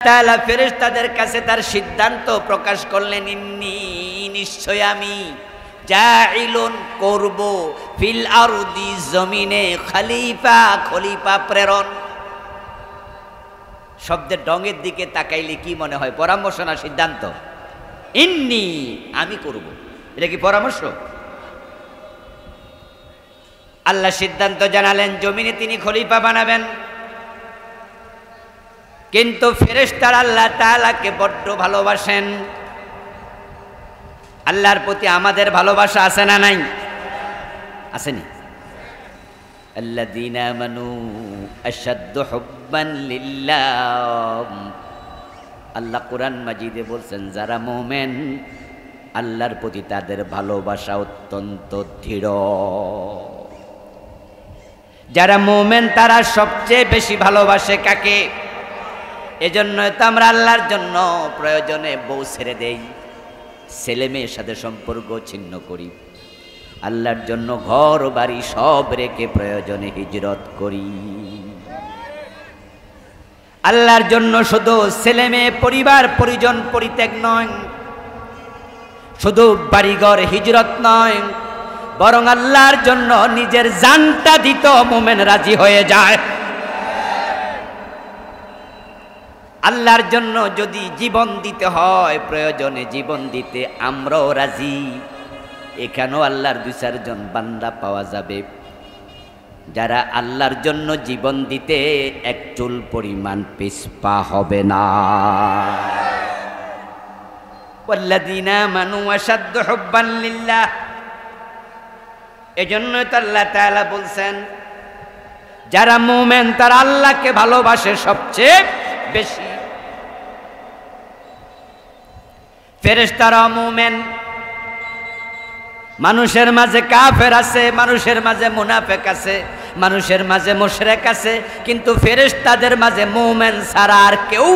তাআলা ফেরেশতাদের কাছে তার সিদ্ধান্ত প্রকাশ করলেন, ইন্নী নিশ্চয় আমি জাইলুন করব ফিল আরদি জমিনে খলিফা প্রেরণ। শব্দের ডঙের দিকে তাকাইলে কি মনে হয়? পরামর্শ না সিদ্ধান্ত? ইন্নী আমি করব, এটা কি পরামর্শ? আল্লাহ সিদ্ধান্ত জানালেন জমিনে তিনি খলিফা বানাবেন। কিন্তু ফেরেশতারা আল্লাহ তাআলাকে বড্ড ভালোবাসেন। আল্লাহর প্রতি আমাদের ভালোবাসা আছে না নাই? আসেনি? আল্লাযীনা আমানু আশাদ্দু হুব্বান লিল্লাহ। আল্লাহ কোরআন মাজিদে বলছেন যারা মুমিন আল্লাহর প্রতি তাদের ভালোবাসা অত্যন্ত দৃঢ়। যারা মুমিন তারা সবচেয়ে বেশি ভালোবাসে কাকে? এজন্য তো আমরা আল্লাহর জন্য প্রয়োজনে বউ ছেড়ে দেই, ছেলে মেয়ের সাথে সম্পর্ক ছিন্ন করি, আল্লাহর জন্য ঘর বাড়ি সব রেখে প্রয়োজনে হিজরত করি। আল্লাহর জন্য শুধু ছেলে মেয়ে পরিবার পরিজন পরিত্যাগ নয়, শুধু বাড়িঘর হিজরত নয়, বরং আল্লাহর জন্য নিজের জানটা দিত মুমিন রাজি হয়ে যায়। আল্লাহর জন্য যদি জীবন দিতে হয়, প্রয়োজনে জীবন দিতে আমরাও রাজি। এখানেও আল্লাহর 2-4 জন বান্দা পাওয়া যাবে যারা আল্লাহর জন্য জীবন দিতে এক চুল পরিমাণ পিছপা হবে না। ওয়াল্লাযীনা আমানু আশাদ্দু হুব্বান লিল্লাহ। এজন্য তো আল্লাহ তাআলা বলছেন যারা মুমিন তারা আল্লাহকে ভালোবাসে সবচেয়ে বেশি। ফেরেশতারা মুমিন। মানুষের মাঝে কাফের আছে, মানুষের মাঝে মুনাফিক আছে, মানুষের মাঝে মুশরিক আছে, কিন্তু ফেরেশতাদের মাঝে মুমিন ছাড়া আর কেউ।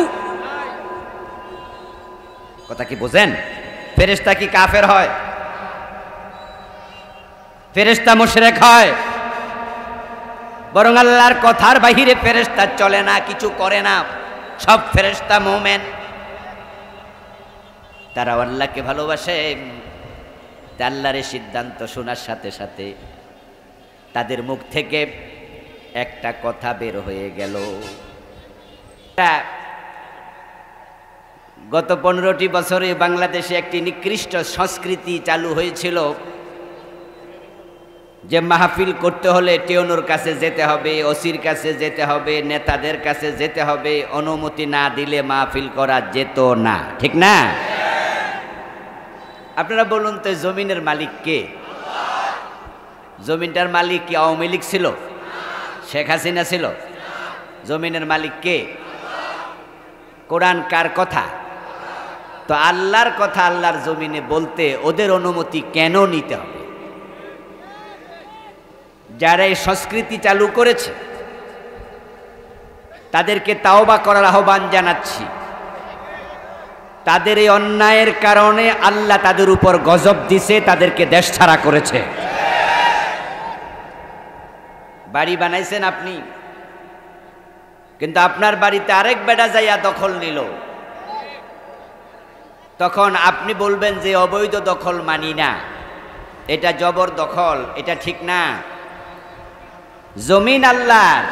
কথা কি বোঝেন? ফেরেশতা কি কাফের হয়? ফেরেশতা মুশরিক হয়? বরং আল্লাহর কথার বাহিরে ফেরেশতা চলে না, কিছু করে না। সব ফেরেশতা মুমিন, তারা আল্লাহকে ভালোবাসে। আল্লাহর সিদ্ধান্ত শোনার সাথে সাথে তাদের মুখ থেকে একটা কথা বের হয়ে গেল। গত 15টি বছরে বাংলাদেশে একটি নিকৃষ্ট সংস্কৃতি চালু হয়েছিল যে মাহফিল করতে হলে টিউনোর কাছে যেতে হবে, ওসির কাছে যেতে হবে, নেতাদের কাছে যেতে হবে, অনুমতি না দিলে মাহফিল করা যেত না। ঠিক না? আপনারা বলুন তো জমিনের মালিক কে? জমিনটার মালিক কি আওয়ামী লীগ ছিল? শেখ হাসিনা ছিল? জমিনের মালিক কে? কোরআন কার কথা? তো আল্লাহর কথা আল্লাহর জমিনে বলতে ওদের অনুমতি কেন নিতে হবে? যারা এই সংস্কৃতি চালু করেছে তাদেরকে তাওবা করার আহ্বান জানাচ্ছি। তাদের এই অন্যায়ের কারণে আল্লাহ তাদের উপর গজব দিছে, তাদেরকে দেশ ছাড়া করেছে। বাড়ি বানাইছেন আপনি, কিন্তু আপনার বাড়িতে আরেক বেটা যাইয়া দখল নিল, তখন আপনি বলবেন যে অবৈধ দখল মানি না, এটা জবরদখল, এটা ঠিক না। জমিন আল্লাহর,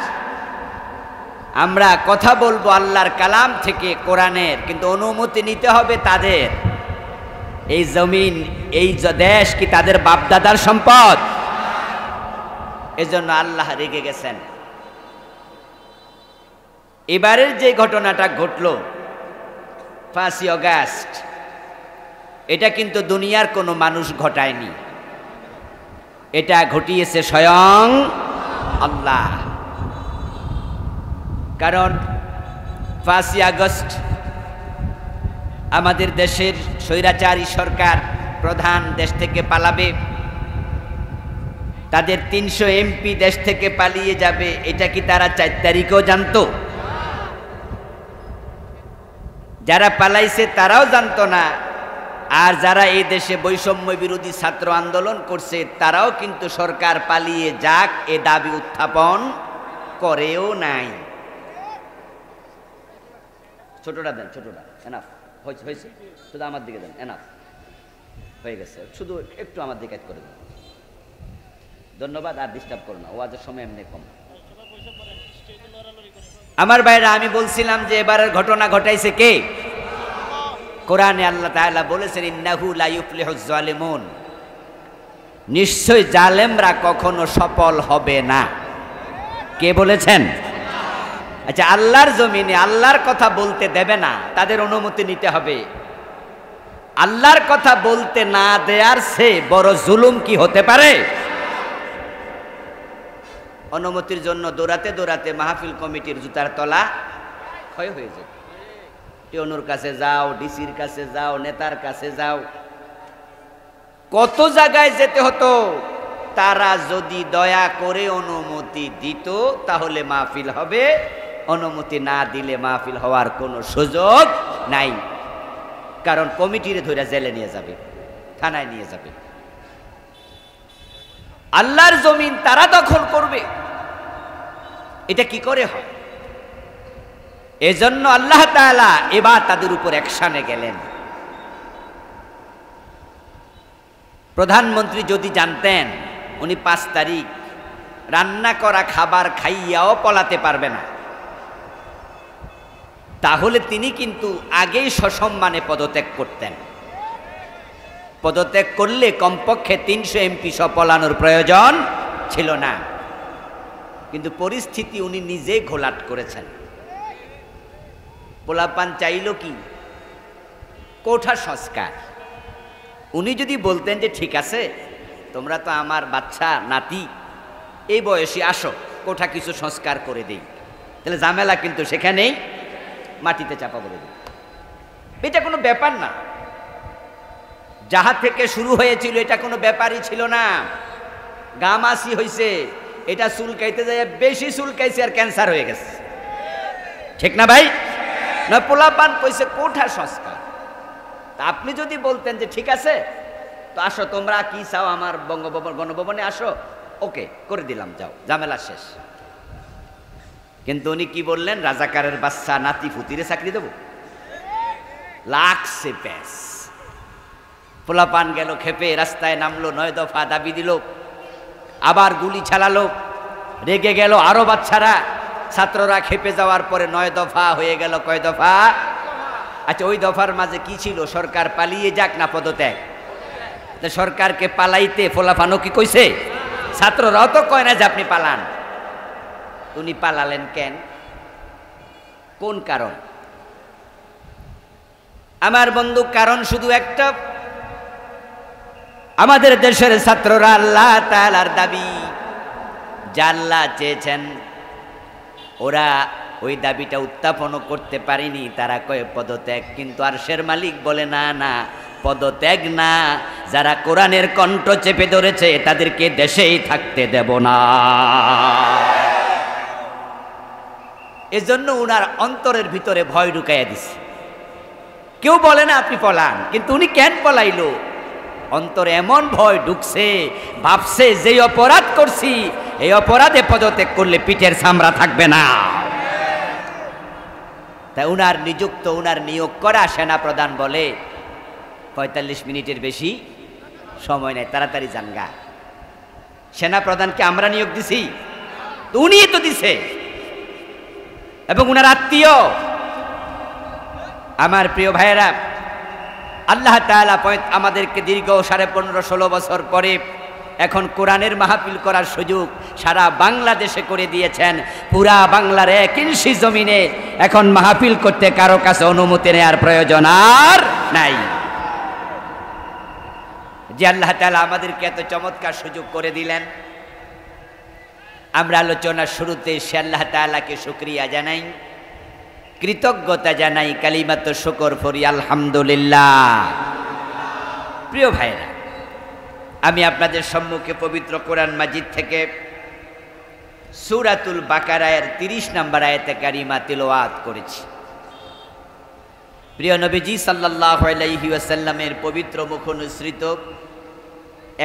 আমরা কথা বলবো আল্লাহর কালাম থেকে, কোরআনের, কিন্তু অনুমতি নিতে হবে তাদের। এই জমিন, এই দেশ কি তাদের বাপদাদার সম্পদ? এজন্য আল্লাহ রেগে গেছেন। এবারের যে ঘটনাটা ঘটলো 5ই আগস্ট, এটা কিন্তু দুনিয়ার কোনো মানুষ ঘটায়নি, এটা ঘটিয়েছে স্বয়ং আল্লাহ। কারণ 5ই আগস্ট আমাদের দেশের স্বৈরাচারী সরকার প্রধান দেশ থেকে পালাবে, তাদের 300 এমপি দেশ থেকে পালিয়ে যাবে, এটা কি তারা 4 তারিখেও জানতো? যারা পালাইছে তারাও জানতো না, আর যারা এই দেশে বৈষম্য বিরোধী ছাত্র আন্দোলন করছে তারাও কিন্তু সরকার পালিয়ে যাক এ দাবি উত্থাপন করেও নাই। ছোটটা দেন, ছোটটা এনাফ হয়েছে, হয়েছে, শুধু আমার দিকে দেন, এনাফ হয়ে গেছে, শুধু একটু আমার দিকে করে দেন। ধন্যবাদ, আর ডিস্টার্ব করো না, ওয়াজের সময় এমনি কম। আমার ভাইরা, আমি বলছিলাম যে এবারের ঘটনা ঘটাইছে কে? কোরআনে আল্লাহ তাআলা বলেছেন, ইন্নাহু লা ইউফলিহুজ জালিমুন, নিশ্চয় জালেমরা কখনো সফল হবে না। কে বলেছেন? আচ্ছা, আল্লাহর জমিনে আল্লাহর কথা বলতে দেবে না, তাদের অনুমতি নিতে হবে। আল্লাহর কথা বলতে না দেয়ার চেয়ে বড় জুলুম কি হতে পারে? অনুমতির জন্য দৌড়াতে দৌড়াতে মাহফিল কমিটির জুতার তলা ক্ষয় হয়ে যায়। টিওনুর কাছে যাও, ডিসির কাছে যাও, নেতার কাছে যাও, কত জায়গায় যেতে হতো। তারা যদি দয়া করে অনুমতি দিত তাহলে মাহফিল হবে, অনুমতি না দিলে মাহফিল হওয়ার কোনো সুযোগ নাই। কারণ কমিটিরে ধরে জেলে নিয়ে যাবে, থানায় নিয়ে যাবে। আল্লাহর জমিন তারা দখল করবে, এটা কি করে হয়? এজন্য আল্লাহ তাআলা এবার তাদের উপর অ্যাকশনে গেলেন। প্রধানমন্ত্রী যদি জানতেন উনি 5 তারিখ রান্না করা খাবার খাইয়াও পলাতে পারবে না, তাহলে তিনি কিন্তু আগেই সসম্মানে পদত্যাগ করতেন। পদত্যাগ করলে কমপক্ষে 300 এমপি সহ পলানোর প্রয়োজন ছিল না। কিন্তু পরিস্থিতি উনি নিজেই ঘোলাট করেছেন। পোলাপান চাইল কি? কোঠা সংস্কার। উনি যদি বলতেন যে ঠিক আছে, তোমরা তো আমার বাচ্চা নাতি, এই বয়সে আসো, কোঠা কিছু সংস্কার করে দেই, তাহলে ঝামেলা কিন্তু সেখানেই মাটিতে চাপা বলে দিই। এটা কোনো ব্যাপার না। যাহা থেকে শুরু হয়েছিল এটা কোনো ব্যাপারই ছিল না। গামাসি হয়েছে, এটা চুলকাইতে যায় বেশি চুলকাইছে আর ক্যান্সার হয়ে গেছে, ঠিক না ভাই? না, পোলাপান কইছে কোঠা সংস্কার। তা আপনি যদি বলতেন যে ঠিক আছে, তো আসো, তোমরা কি চাও আমার বঙ্গভবন গণভবনে আসো, ওকে করে দিলাম, যাও, ঝামেলা শেষ। কিন্তু উনি কি বললেন? রাজাকারের বাচ্চা নাতি ফুতিরে চাকরি দেব। লাগছে প্যাস। পোলাপান গেল খেপে, রাস্তায় নামলো, 9 দফা দাবি দিল, আবার গুলি চালালো, রেগে গেল আরো বাচ্চারা। ছাত্ররা খেপে যাওয়ার পরে 9 দফা হয়ে গেল কয় দফা? আচ্ছা, ওই দফার মাঝে কি ছিল? সরকার পালিয়ে যাক না পদত্যাগ? সরকারকে পালাইতে পোলাপানও কি কইছে? ছাত্ররাও তো কয় না যে আপনি পালান। উনি পালালেন কেন? কোন কারণ? আমার বন্ধু, কারণ শুধু একটা, আমাদের দেশের ছাত্ররা আল্লাহ তাআলার দাবি যা আল্লাহ চেয়েছেন ওরা ওই দাবিটা উত্থাপন করতে পারেনি। তারা কয় পদত্যাগ, কিন্তু আরশের মালিক বলে না না, পদত্যাগ না, যারা কোরআনের কণ্ঠ চেপে ধরেছে তাদেরকে দেশেই থাকতে দেব না। এজন্য উনার অন্তরের ভিতরে ভয় ঢুকাইয়া দিছে। কেউ বলে না আপনি পলান, কিন্তু উনি কেন পলাইলো? অন্তরে এমন ভয় ঢুকছে, ভাবছে যে অপরাধ করছি এই অপরাধে পদত্যাগ করলে পিঠের চামড়া থাকবে না। তাই উনার নিযুক্ত, উনার নিয়োগ করা সেনা প্রধান বলে 45 মিনিটের বেশি সময় নেই, তাড়াতাড়ি জানগা। সেনা প্রধানকে আমরা নিয়োগ দিছি? উনি তো দিছে, এবং উনার আত্মীয়। আমার প্রিয় ভাইয়েরা, আল্লাহ তাআলা আমাদেরকে দীর্ঘ 15.5-16 বছর পরে এখন কোরআনের মাহফিল করার সুযোগ সারা বাংলাদেশে করে দিয়েছেন। পুরা বাংলার 1 ইঞ্চি জমিনে এখন মাহফিল করতে কারো কাছে অনুমতি নেওয়ার প্রয়োজন আর নাই। যে আল্লাহ তাআলা আমাদেরকে এত চমৎকার সুযোগ করে দিলেন, আমরা আলোচনার শুরুতে সে আল্লাহ তাআলাকে শুকরিয়া জানাই, কৃতজ্ঞতা জানাই, কালিমাত শুকর ফরি আলহামদুলিল্লাহ। প্রিয় ভাইরা, আমি আপনাদের সম্মুখে পবিত্র কোরআন মাজিদ থেকে সূরাতুল বাকারার 30 নম্বর আয়াতে কারিমা তিলাওয়াত করেছি। প্রিয় নবীজি সাল্লাল্লাহু আলাইহি ওয়াসাল্লামের পবিত্র মুখ অনুসৃত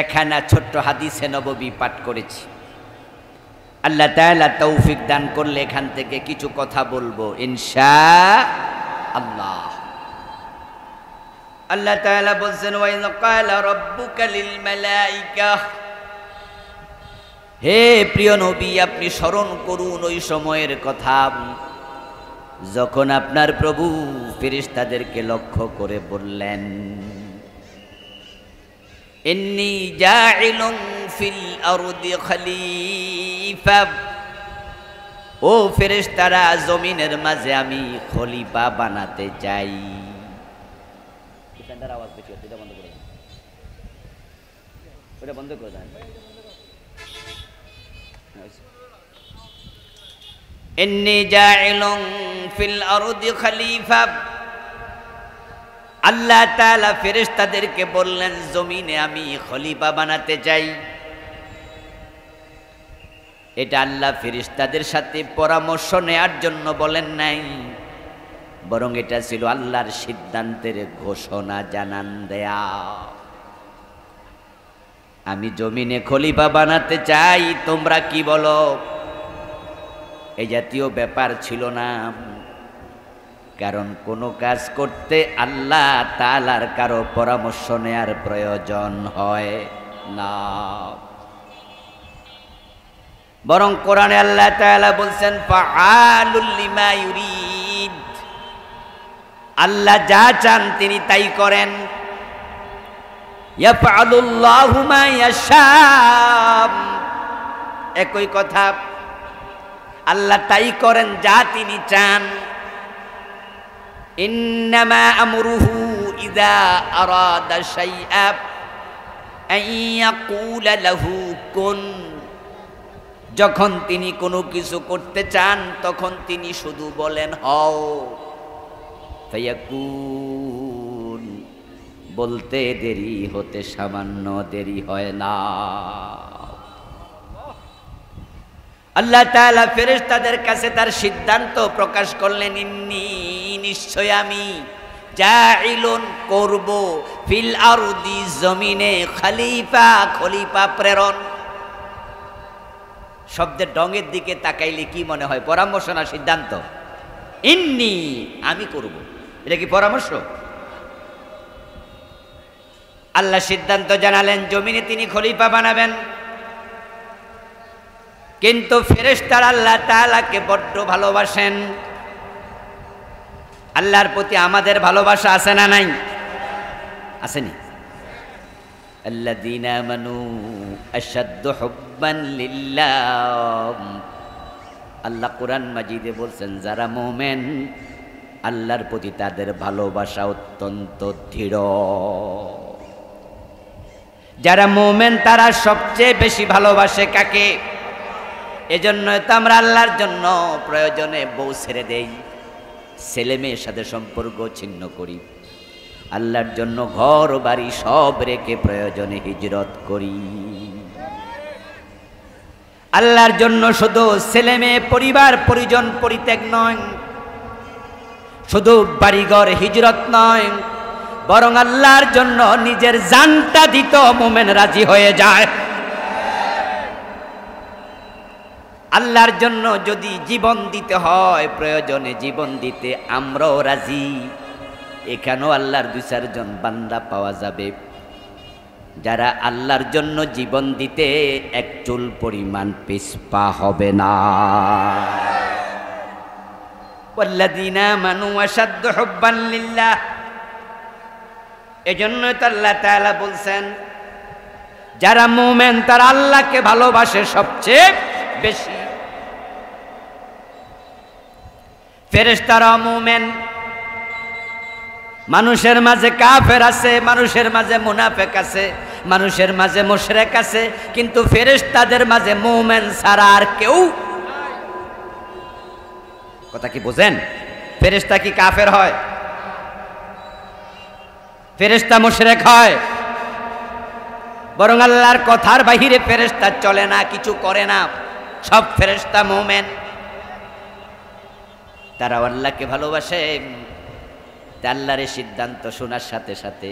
একখানা ছোট্ট হাদিসে নববী পাঠ করেছি। আল্লাহ তাআলা তৌফিক দান করলে এখান থেকে কিছু কথা বলবো ইনশাআল্লাহ। আল্লাহ। আল্লাহ তাআলা বলছেন ওয়াইয ক্বালা রাব্বুকা লিল মালাইকা, হে প্রিয় নবী আপনি স্মরণ করুন ওই সময়ের কথা যখন আপনার প্রভু ফেরেশতাদেরকে লক্ষ্য করে বললেন ইন্নী জাইলুন ফিল আরদি খলিফা, ও ফেরেশতারা জমিনের মাঝে আমি খলিফা বানাতে চাই। আওয়াজ বেশি হচ্ছে, এটা বন্ধ করে দেন, ওটা বন্ধ করে দেন। ইন্নী জাইলুন ফিল আরদি খলিফা, আল্লাহ তাআলা ফেরেশতাদেরকে বললেন জমিনে আমি খলিফা বানাতে চাই। এটা আল্লাহ ফেরেশতাদের সাথে পরামর্শ নেয়ার জন্য বলেন নাই, বরং এটা ছিল আল্লাহর সিদ্ধান্তের ঘোষণা জানান দেয়া। আমি জমিনে খলিফা বানাতে চাই, তোমরা কি বলো? এই জাতীয় ব্যাপার ছিল না, কারণ কোনো কাজ করতে আল্লাহ তাআলার কারো পরামর্শ নেয়ার প্রয়োজন হয় না। বরং কোরআনে আল্লাহ তাআলা বলছেন ফাআলুল লিমা ইউরিদ, আল্লাহ যা চান তিনি তাই করেন। ইয়াফআলুল্লাহু মা ইয়াশা, একই কথা, আল্লাহ তাই করেন যা তিনি চান। ইন্নামা আমরুহু ইযা আরাদা শাইআ আন ইয়াকুলা লাহু কুন, যখন তিনি কোনো কিছু করতে চান তখন তিনি শুধু বলেন হও, ফায়াকুন, বলতে দেরি হতে সামান্য দেরি হয় না। আল্লাহ তাআলা ফেরেশতাদের কাছে তার সিদ্ধান্ত প্রকাশ করলেন ইন্নী, নিশ্চয় আমি জাইলুন করব ফিল আরদি, জমিনে খলিফা, খলিফা প্রেরণ। শব্দের ডঙের দিকে তাকাইলে কি মনে হয়? পরামর্শ না সিদ্ধান্ত? ইন্নী, আমি করব, এটা কি পরামর্শ? আল্লাহ সিদ্ধান্ত জানালেন জমিনে তিনি খলিফা বানাবেন। কিন্তু ফেরেশতারা আল্লাহ তাআলাকে বড্ড ভালোবাসেন। আল্লাহর প্রতি আমাদের ভালোবাসা আছে না নাই? আসেনি? আল্লাযীনা আমানু আশাদ্দু হুব্বান লিল্লাহ, আল্লাহ কোরআন মাজিদে বলছেন যারা মুমিন আল্লাহর প্রতি তাদের ভালোবাসা অত্যন্ত দৃঢ়। যারা মুমিন তারা সবচেয়ে বেশি ভালোবাসে কাকে? এজন্য তো আমরা আল্লাহর জন্য প্রয়োজনে বউ ছেড়ে দেই, ছেলে মেয়ের সাথে সম্পর্ক ছিন্ন করি, আল্লাহর জন্য ঘর বাড়ি সব রেখে প্রয়োজনে হিজরত করি। আল্লাহর জন্য শুধু ছেলে মেয়ে পরিবার পরিজন পরিত্যাগ নয়, শুধু বাড়িঘর হিজরত নয়, বরং আল্লাহর জন্য নিজের জানটা দিত মুমিন রাজি হয়ে যায়। আল্লাহর জন্য যদি জীবন দিতে হয়, প্রয়োজনে জীবন দিতে আমরাও রাজি। এখানেও আল্লাহর 2-4 জন বান্দা পাওয়া যাবে যারা আল্লাহর জন্য জীবন দিতে এক চুল পরিমাণ পিছপা হবে না। ওয়াল্লাযীনা আমানু আশাদ্দু হুব্বান লিল্লাহ, এজন্য তো আল্লাহ তাআলা বলছেন যারা মুমিন তারা আল্লাহকে ভালোবাসে সবচেয়ে বেশি। ফেরেশতারা মুমিন, মানুষের মাঝে কাফের আছে, মানুষের মাঝে মুনাফিক আছে, মানুষের মাঝে মুশরিক আছে, কিন্তু ফেরেশতাদের মাঝে মুমিন ছাড়া আর কেউ। কথা কি বোঝেন? ফেরেশতা কি কাফের হয়? ফেরেশতা মুশরিক হয়? বরং আল্লাহর কথার বাহিরে ফেরেশতা চলে না, কিছু করে না। সব ফেরেশতা মুমিন, তারা আল্লাহকে ভালোবাসে। আল্লাহর সিদ্ধান্ত শোনার সাথে সাথে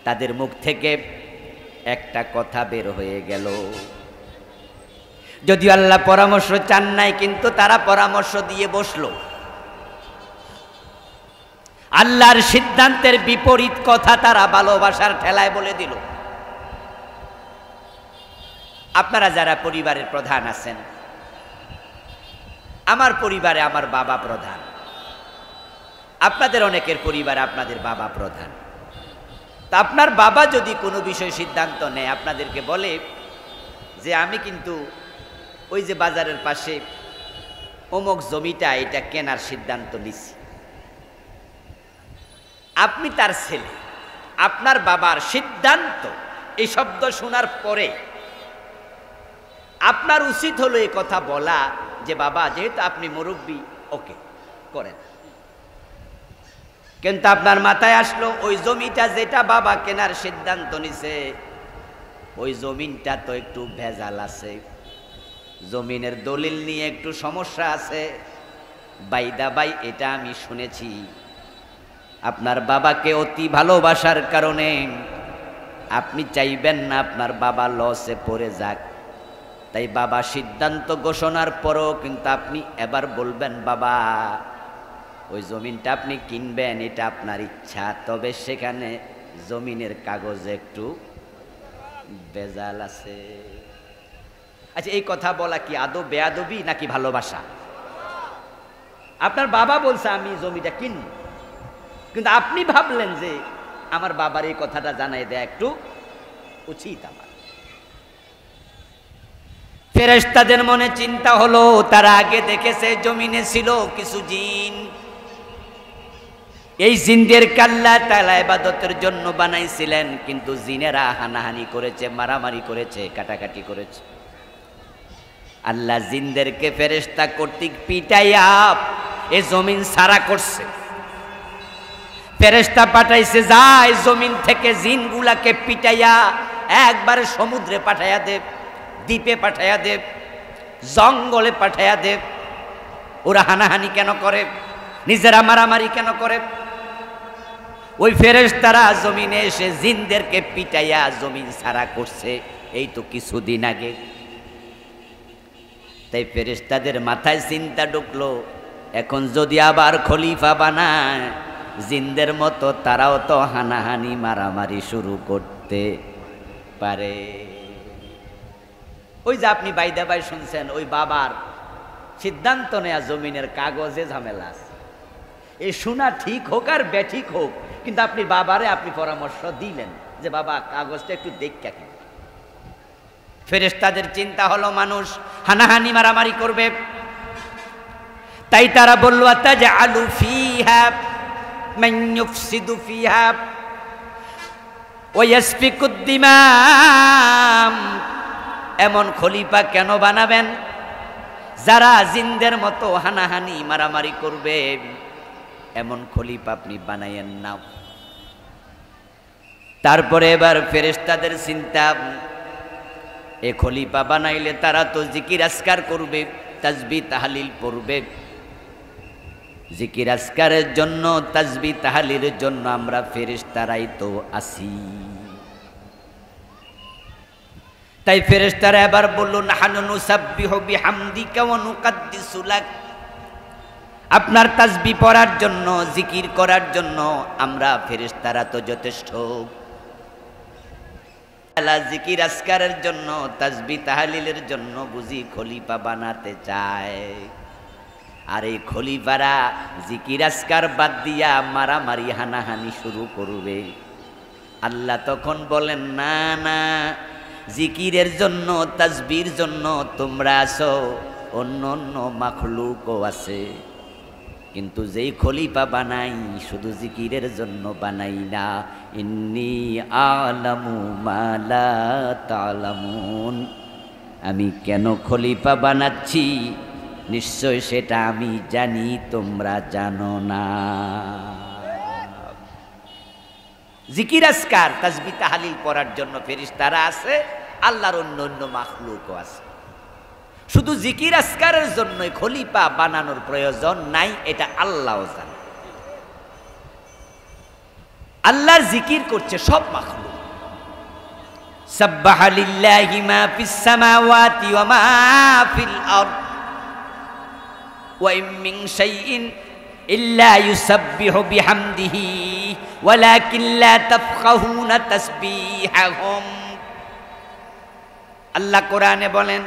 তাদের মুখ থেকে একটা কথা বের হয়ে গেল। যদিও আল্লাহ পরামর্শ চান নাই, কিন্তু তারা পরামর্শ দিয়ে বসলো। আল্লাহর সিদ্ধান্তের বিপরীত কথা তারা ভালোবাসার ঠেলায় বলে দিল। আপনারা যারা পরিবারের প্রধান আছেন, আমার পরিবারে আমার বাবা প্রধান, আপনাদের অনেকের পরিবারে আপনাদের বাবা প্রধান। তা আপনার বাবা যদি কোনো বিষয় সিদ্ধান্ত নেয়, আপনাদেরকে বলে যে আমি কিন্তু ওই যে বাজারের পাশে অমুক জমিটা এটা কেনার সিদ্ধান্ত নিছি, আপনি তার ছেলে, আপনার বাবার সিদ্ধান্ত এই শব্দ শোনার পরে আপনার উচিত হলো এই কথা বলা যে বাবা যেহেতু আপনি মুরব্বী, ওকে করেন। কিন্তু আপনার মাথায় আসলো ওই জমিটা যেটা বাবা কেনার সিদ্ধান্ত নিছে, ওই জমিনটা তো একটু ভেজাল আছে, জমিনের দলিল নিয়ে একটু সমস্যা আছে। বাইদা বাই এটা আমি শুনেছি আপনার বাবাকে অতি ভালোবাসার কারণে আপনি চাইবেন না আপনার বাবা লসে পড়ে যাক, তাই বাবা সিদ্ধান্ত ঘোষণার পরও কিন্তু আপনি এবার বলবেন বাবা ওই জমিনটা আপনি কিনবেন, এটা আপনার ইচ্ছা, তবে সেখানে জমিনের কাগজে একটু ভেজাল আছে। আচ্ছা, এই কথা বলা কি আদৌ বেয়াদবি নাকি ভালোবাসা? আপনার বাবা বলছে আমি জমিটা কিনব, কিন্তু আপনি ভাবলেন যে আমার বাবার এই কথাটা জানাই দেয়া একটু উচিত আমার। ফেরেশতাদের মনে চিন্তা হলো, তারা আগে দেখেছে জমিনে ছিল কিছু জিন, এই জিনদেরকে আল্লাহ তাআলা ইবাদতের জন্য বানাইছিলেন, কিন্তু জিনেরা হানাহানি করেছে, মারামারি করেছে, কাটাকাটি করেছে। আল্লাহ জিনদেরকে ফেরেশতা কর্তৃক পিটাইয়া এ জমিন সারা করছে। ফেরেশতা পাঠাইছে, যায় জমিন থেকে জিনগুলাকে পিটাইয়া একবারে সমুদ্রে পাঠাইয়া দেব, দ্বীপে পাঠাইয়া দেব, জঙ্গলে পাঠাইয়া দেব। ওরা হানাহানি কেন করে, নিজেরা মারামারি কেন করে? ওই ফেরেশতারা জমিনে এসে জিনদেরকে পিটাইয়া জমিন সারা করছে, এই তো কিছুদিন আগে। তাই ফেরেশতাদের মাথায় চিন্তা ঢুকলো, এখন যদি আবার খলিফা বানায়, জিনদের মতো তারাও তো হানাহানি মারামারি শুরু করতে পারে। ওই যে আপনি বাইদা বাই শুনছেন, ওই বাবার সিদ্ধান্ত নেয়া জমিনের কাগজে ঝামেলা আছে। এই শোনা ঠিক হোক আর বেঠিক হোক, কিন্তু আপনি বাবারে আপনি পরামর্শ দিলেন যে বাবা কাগজটা একটু দেখা কি। ফেরেশতাদের চিন্তা হলো মানুষ হানাহানি মারামারি করবে, তাই তারা বলল আতাজআলু ফিহা মান ইউফসিদু ফিহা ওয়া ইয়াসফিকুদ দিমা, এমন খলিফা কেন বানাবেন যারা জিনদের মতো হানাহানি মারামারি করবে? এমন খলিফা আপনি বানাইয়েন না। তারপরে এবার ফেরেশতাদের চিন্তা, এ খলিফা বানাইলে তারা তো জিকির আজকার করবে, তাসবিহ তাহলিল পড়বে। জিকির আজকারের জন্য, তাসবিহ তাহলিলের জন্য আমরা ফেরেশতারাই তো আছি। তাই ফেরেশতারা এবার বলল, নাহনু নুসাব্বিহু বিহামদিকা ওয়া নুকাদ্দিসু লাক, আপনার তাসবিহ পড়ার জন্য, জিকির করার জন্য আমরা ফেরেশতারা তো যথেষ্ট। জিকির আজকারের জন্য, তাসবিহ তাহলিলের জন্য বুঝি খলিফা বানাতে চায়? আর এই খলিফারা জিকির আজকার বাদ দিয়া মারামারি হানাহানি শুরু করবে। আল্লাহ তখন বলেন, না না, জিকিরের জন্য, তাসবিহর জন্য তোমরা আছো, অন্য অন্য মাখলুকও আছে, কিন্তু যেই খলিফা বানাই শুধু জিকিরের জন্য বানাই না। ইন্নী আলামু মা লা তা'লামুন, আমি কেন খলিফা বানাচ্ছি নিশ্চয় সেটা আমি জানি, তোমরা জানো না। জিকির আজকার তাসবিহ তাহলিল পড়ার জন্য ফেরেশতারা আছে, আল্লাহর অন্য অন্য মাখলুকও আছে। শুধু জিকির আজকারের জন্যই খলিফা বানানোর প্রয়োজন নাই, এটা আল্লাহও জানে। আল্লাহর জিকির করছে সব মাখলুক। সাব্বাহা লিল্লাহি মা ফিস সামাওয়াতি ওয়া মা ফিল আরদ ওয়া ইন মিন শাইইন ইল্লা ইউসাব্বিহু বিহামদিহি ওয়ালাকিন লা তাফকাহুনা তাসবিহাহুম। আল্লাহ কোরআনে বলেন,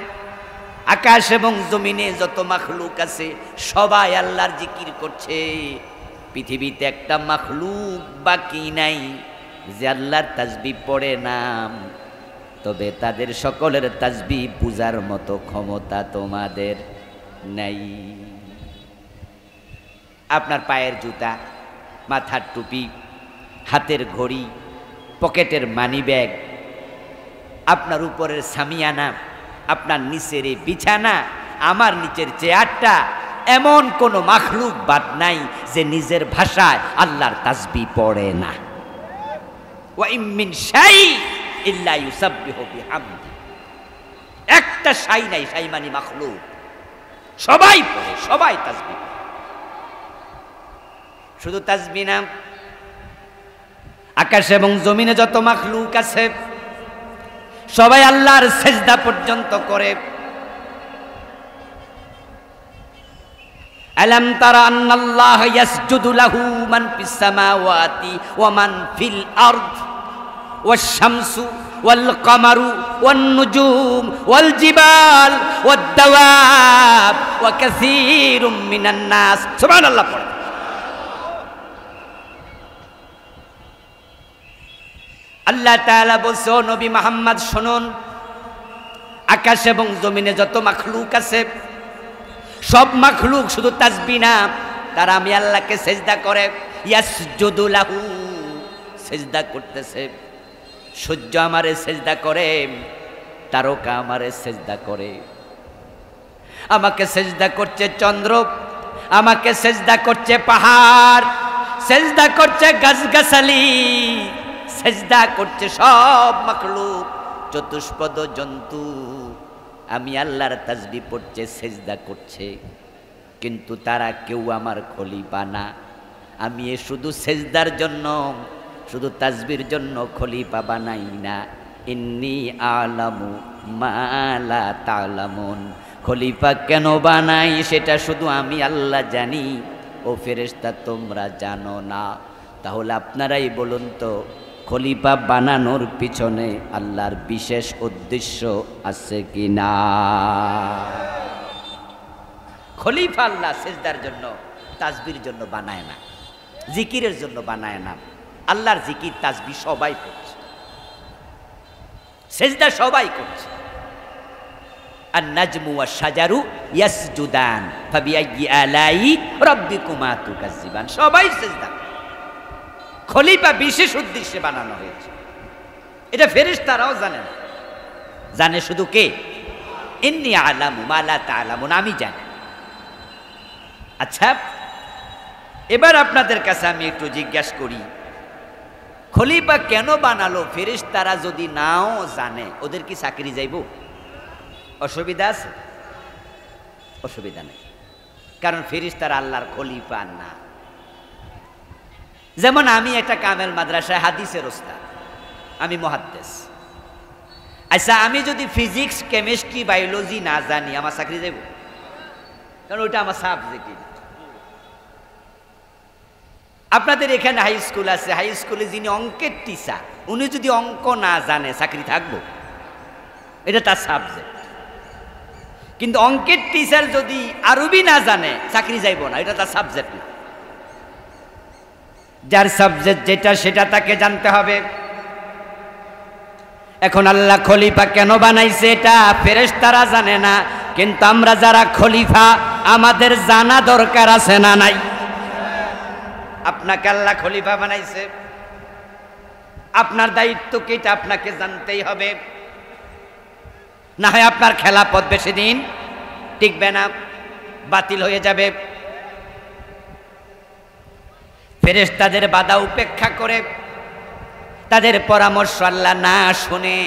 আকাশ এবং জমিনে যত মাখলুক আছে সবাই আল্লাহর জিকির করছে। পৃথিবীতে একটা মাখলুক বাকি নাই যে আল্লাহর তাসবিহ পড়ে না, তবে তাদের সকলের তাসবিহ বুঝার মতো ক্ষমতা তোমাদের নাই। আপনার পায়ের জুতা, মাথার টুপি, হাতের ঘড়ি, পকেটের মানি ব্যাগ, আপনার উপরের সামিয়ানা, আপনার নিচের এই বিছানা, আমার নিচের চেয়ারটা, এমন কোন মাখলুক বাদ নাই যে নিজের ভাষায় আল্লাহর তাসবিহ পড়ে না। ওয়া ইম মিন শাই ইল্লা ইউসাব্বিহু বিহামদি। একটা শাই নাই, শাই মানে মাখলুক, সবাই পড়ে, সবাই তাসবিহ। শুধু তাসবিহ না, আকাশ এবং জমিনে যত মাখলুক আছে সবাই আল্লাহর সেজদা পর্যন্ত করে। আলাম তারা আন্নাল্লাহ ইয়াসজুদু লাহু মান ফিস সামাওয়াতি ওয়া মান ফিল আরদ ওয়াশ শামসু ওয়াল কমারু ওয়ান নুজুম ওয়াল জিবাল ওয়াদ দাওয়াব ওয়া কাসীরুম মিনান নাস। সুবহানাল্লাহ পড়ে। আল্লাহ তাআলা বলছে, ও নবী মুহাম্মদ শুনুন, আকাশ এবং জমিনে যত মাখলুক আছে সব মাখলুক শুধু তাসবিহ না, তারা আমি আল্লাহকে সেজদা করে। ইয়াসজুদু লাহু, সেজদা করতেছে। সূর্য আমারে সেজদা করে, তারকা আমারে সেজদা করে, আমাকে সেজদা করছে চন্দ্র, আমাকে সেজদা করছে পাহাড়, সেজদা করছে গাছগাছালি, সেজদা করছে সব মাখলুক, চতুষ্পদ জন্তু আমি আল্লাহর তাসবিহ পড়ছে, সেজদা করছে। কিন্তু তারা কেউ আমার খলিফা না। আমি এ শুধু সেজদার জন্য, শুধু তাসবিহর জন্য খলিফা বানাই না। ইন্নী আলামু মা লা তা'লামুন। খলিফা কেন বানাই সেটা শুধু আমি আল্লাহ জানি, ও ফেরেশতা তোমরা জানো না। তাহলে আপনারাই বলুন তো, খলিফা বানানোর পিছনে আল্লাহর বিশেষ উদ্দেশ্য আছে কি না? খলিফা আল্লাহ সেজদার জন্য, তাসবিহর জন্য বানায় না, জিকিরের জন্য বানায় না। আল্লাহর জিকির তাসবিহ সবাই করছে, সেজদা সবাই করছে। আর নাজমু ওয়াশ শাজারু ইয়াসজুদান ফাবিআইয়ি আলাই রাব্বিকুমা তুকাজ্জিবান। সবাই সেজদা। খলিফা বিশেষ উদ্দেশ্যে বানানো হয়েছে, এটা ফেরেশতারাও জানে না। জানে শুধু কে? ইন্নী আলামু মা লা তা'লামুন, আমি জানি। আচ্ছা, এবার আপনাদের কাছে আমি একটু জিজ্ঞাসা করি, খলিফা কেন বানালো ফেরেশতারা যদি নাও জানে, ওদের কি চাকরি যাইব? অসুবিধা আছে? অসুবিধা নেই, কারণ ফেরেশতারা আল্লাহর খলিফা না। যেমন আমি একটা কামেল মাদ্রাসায় হাদিসের ওস্তাদ, আমি মুহাদ্দিস। আচ্ছা, আমি যদি ফিজিক্স, কেমিস্ট্রি, বায়োলজি না জানি, আমার চাকরি যাইব? কারণ ওইটা আমার সাবজেক্ট। আপনাদের এখানে হাই স্কুল আছে, হাই স্কুলে যিনি অঙ্কের টিচার, উনি যদি অঙ্ক না জানে চাকরি থাকবো? এটা তার সাবজেক্ট। কিন্তু অঙ্কের টিচার যদি আরবি না জানে চাকরি যাইব না, এটা তার সাবজেক্ট না। যার সাবজেক্ট যেটা সেটা তাকে জানতে হবে। এখন আল্লাহ খলিফা কেন বানাইছে এটা ফেরেশতারা জানে না, কিন্তু আমরা যারা খলিফা আমাদের জানা দরকার আছে না নাই? আপনাকে আল্লাহ খলিফা বানাইছে, আপনার দায়িত্ব কি এটা আপনাকে জানতেই হবে। না হয় আপনার খেলাফত বেশি দিন টিকবে না, বাতিল হয়ে যাবে। ফেরেশতাদের বাধা উপেক্ষা করে, তাদের পরামর্শ আল্লাহ না শুনে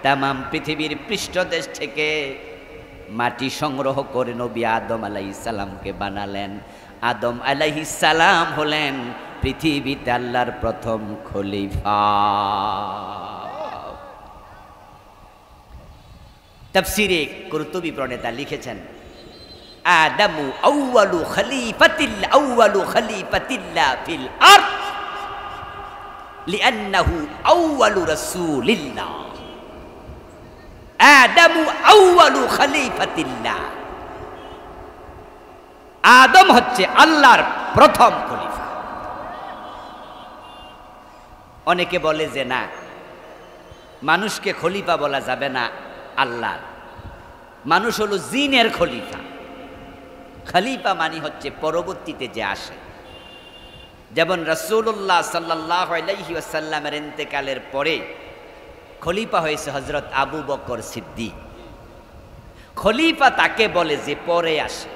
তামাম পৃথিবীর পৃষ্ঠদেশ থেকে মাটি সংগ্রহ করে নবী আদম আলাইহিস সালামকে বানালেন। আদম আলাইহিস সালাম হলেন পৃথিবীতে আল্লাহর প্রথম খলিফা। তাফসীরে কুরতুবী প্রণেতা লিখেছেন, আদামু আউয়ালু খলিফাতিল্লাহ ফিল আরদ লিআন্নাহু আউয়ালু রাসূলিল্লাহ। আদামু আউয়ালু খলিফাতিল্লাহ, আদম হচ্ছে আল্লাহর প্রথম খলিফা। অনেকে বলে যে না, মানুষকে খলিফা বলা যাবে না আল্লাহর, মানুষ হলো জিনের খলিফা। খলিফা মানে হচ্ছে পরবর্তীতে যে আসে। যেমন রাসূলুল্লাহ সাল্লাল্লাহু আলাইহি ওয়াসাল্লামের ইন্তেকালের পরে খলিফা হয়েছে হযরত আবু বকর সিদ্দিক। খলিফা তাকে বলে যে পরে আসে।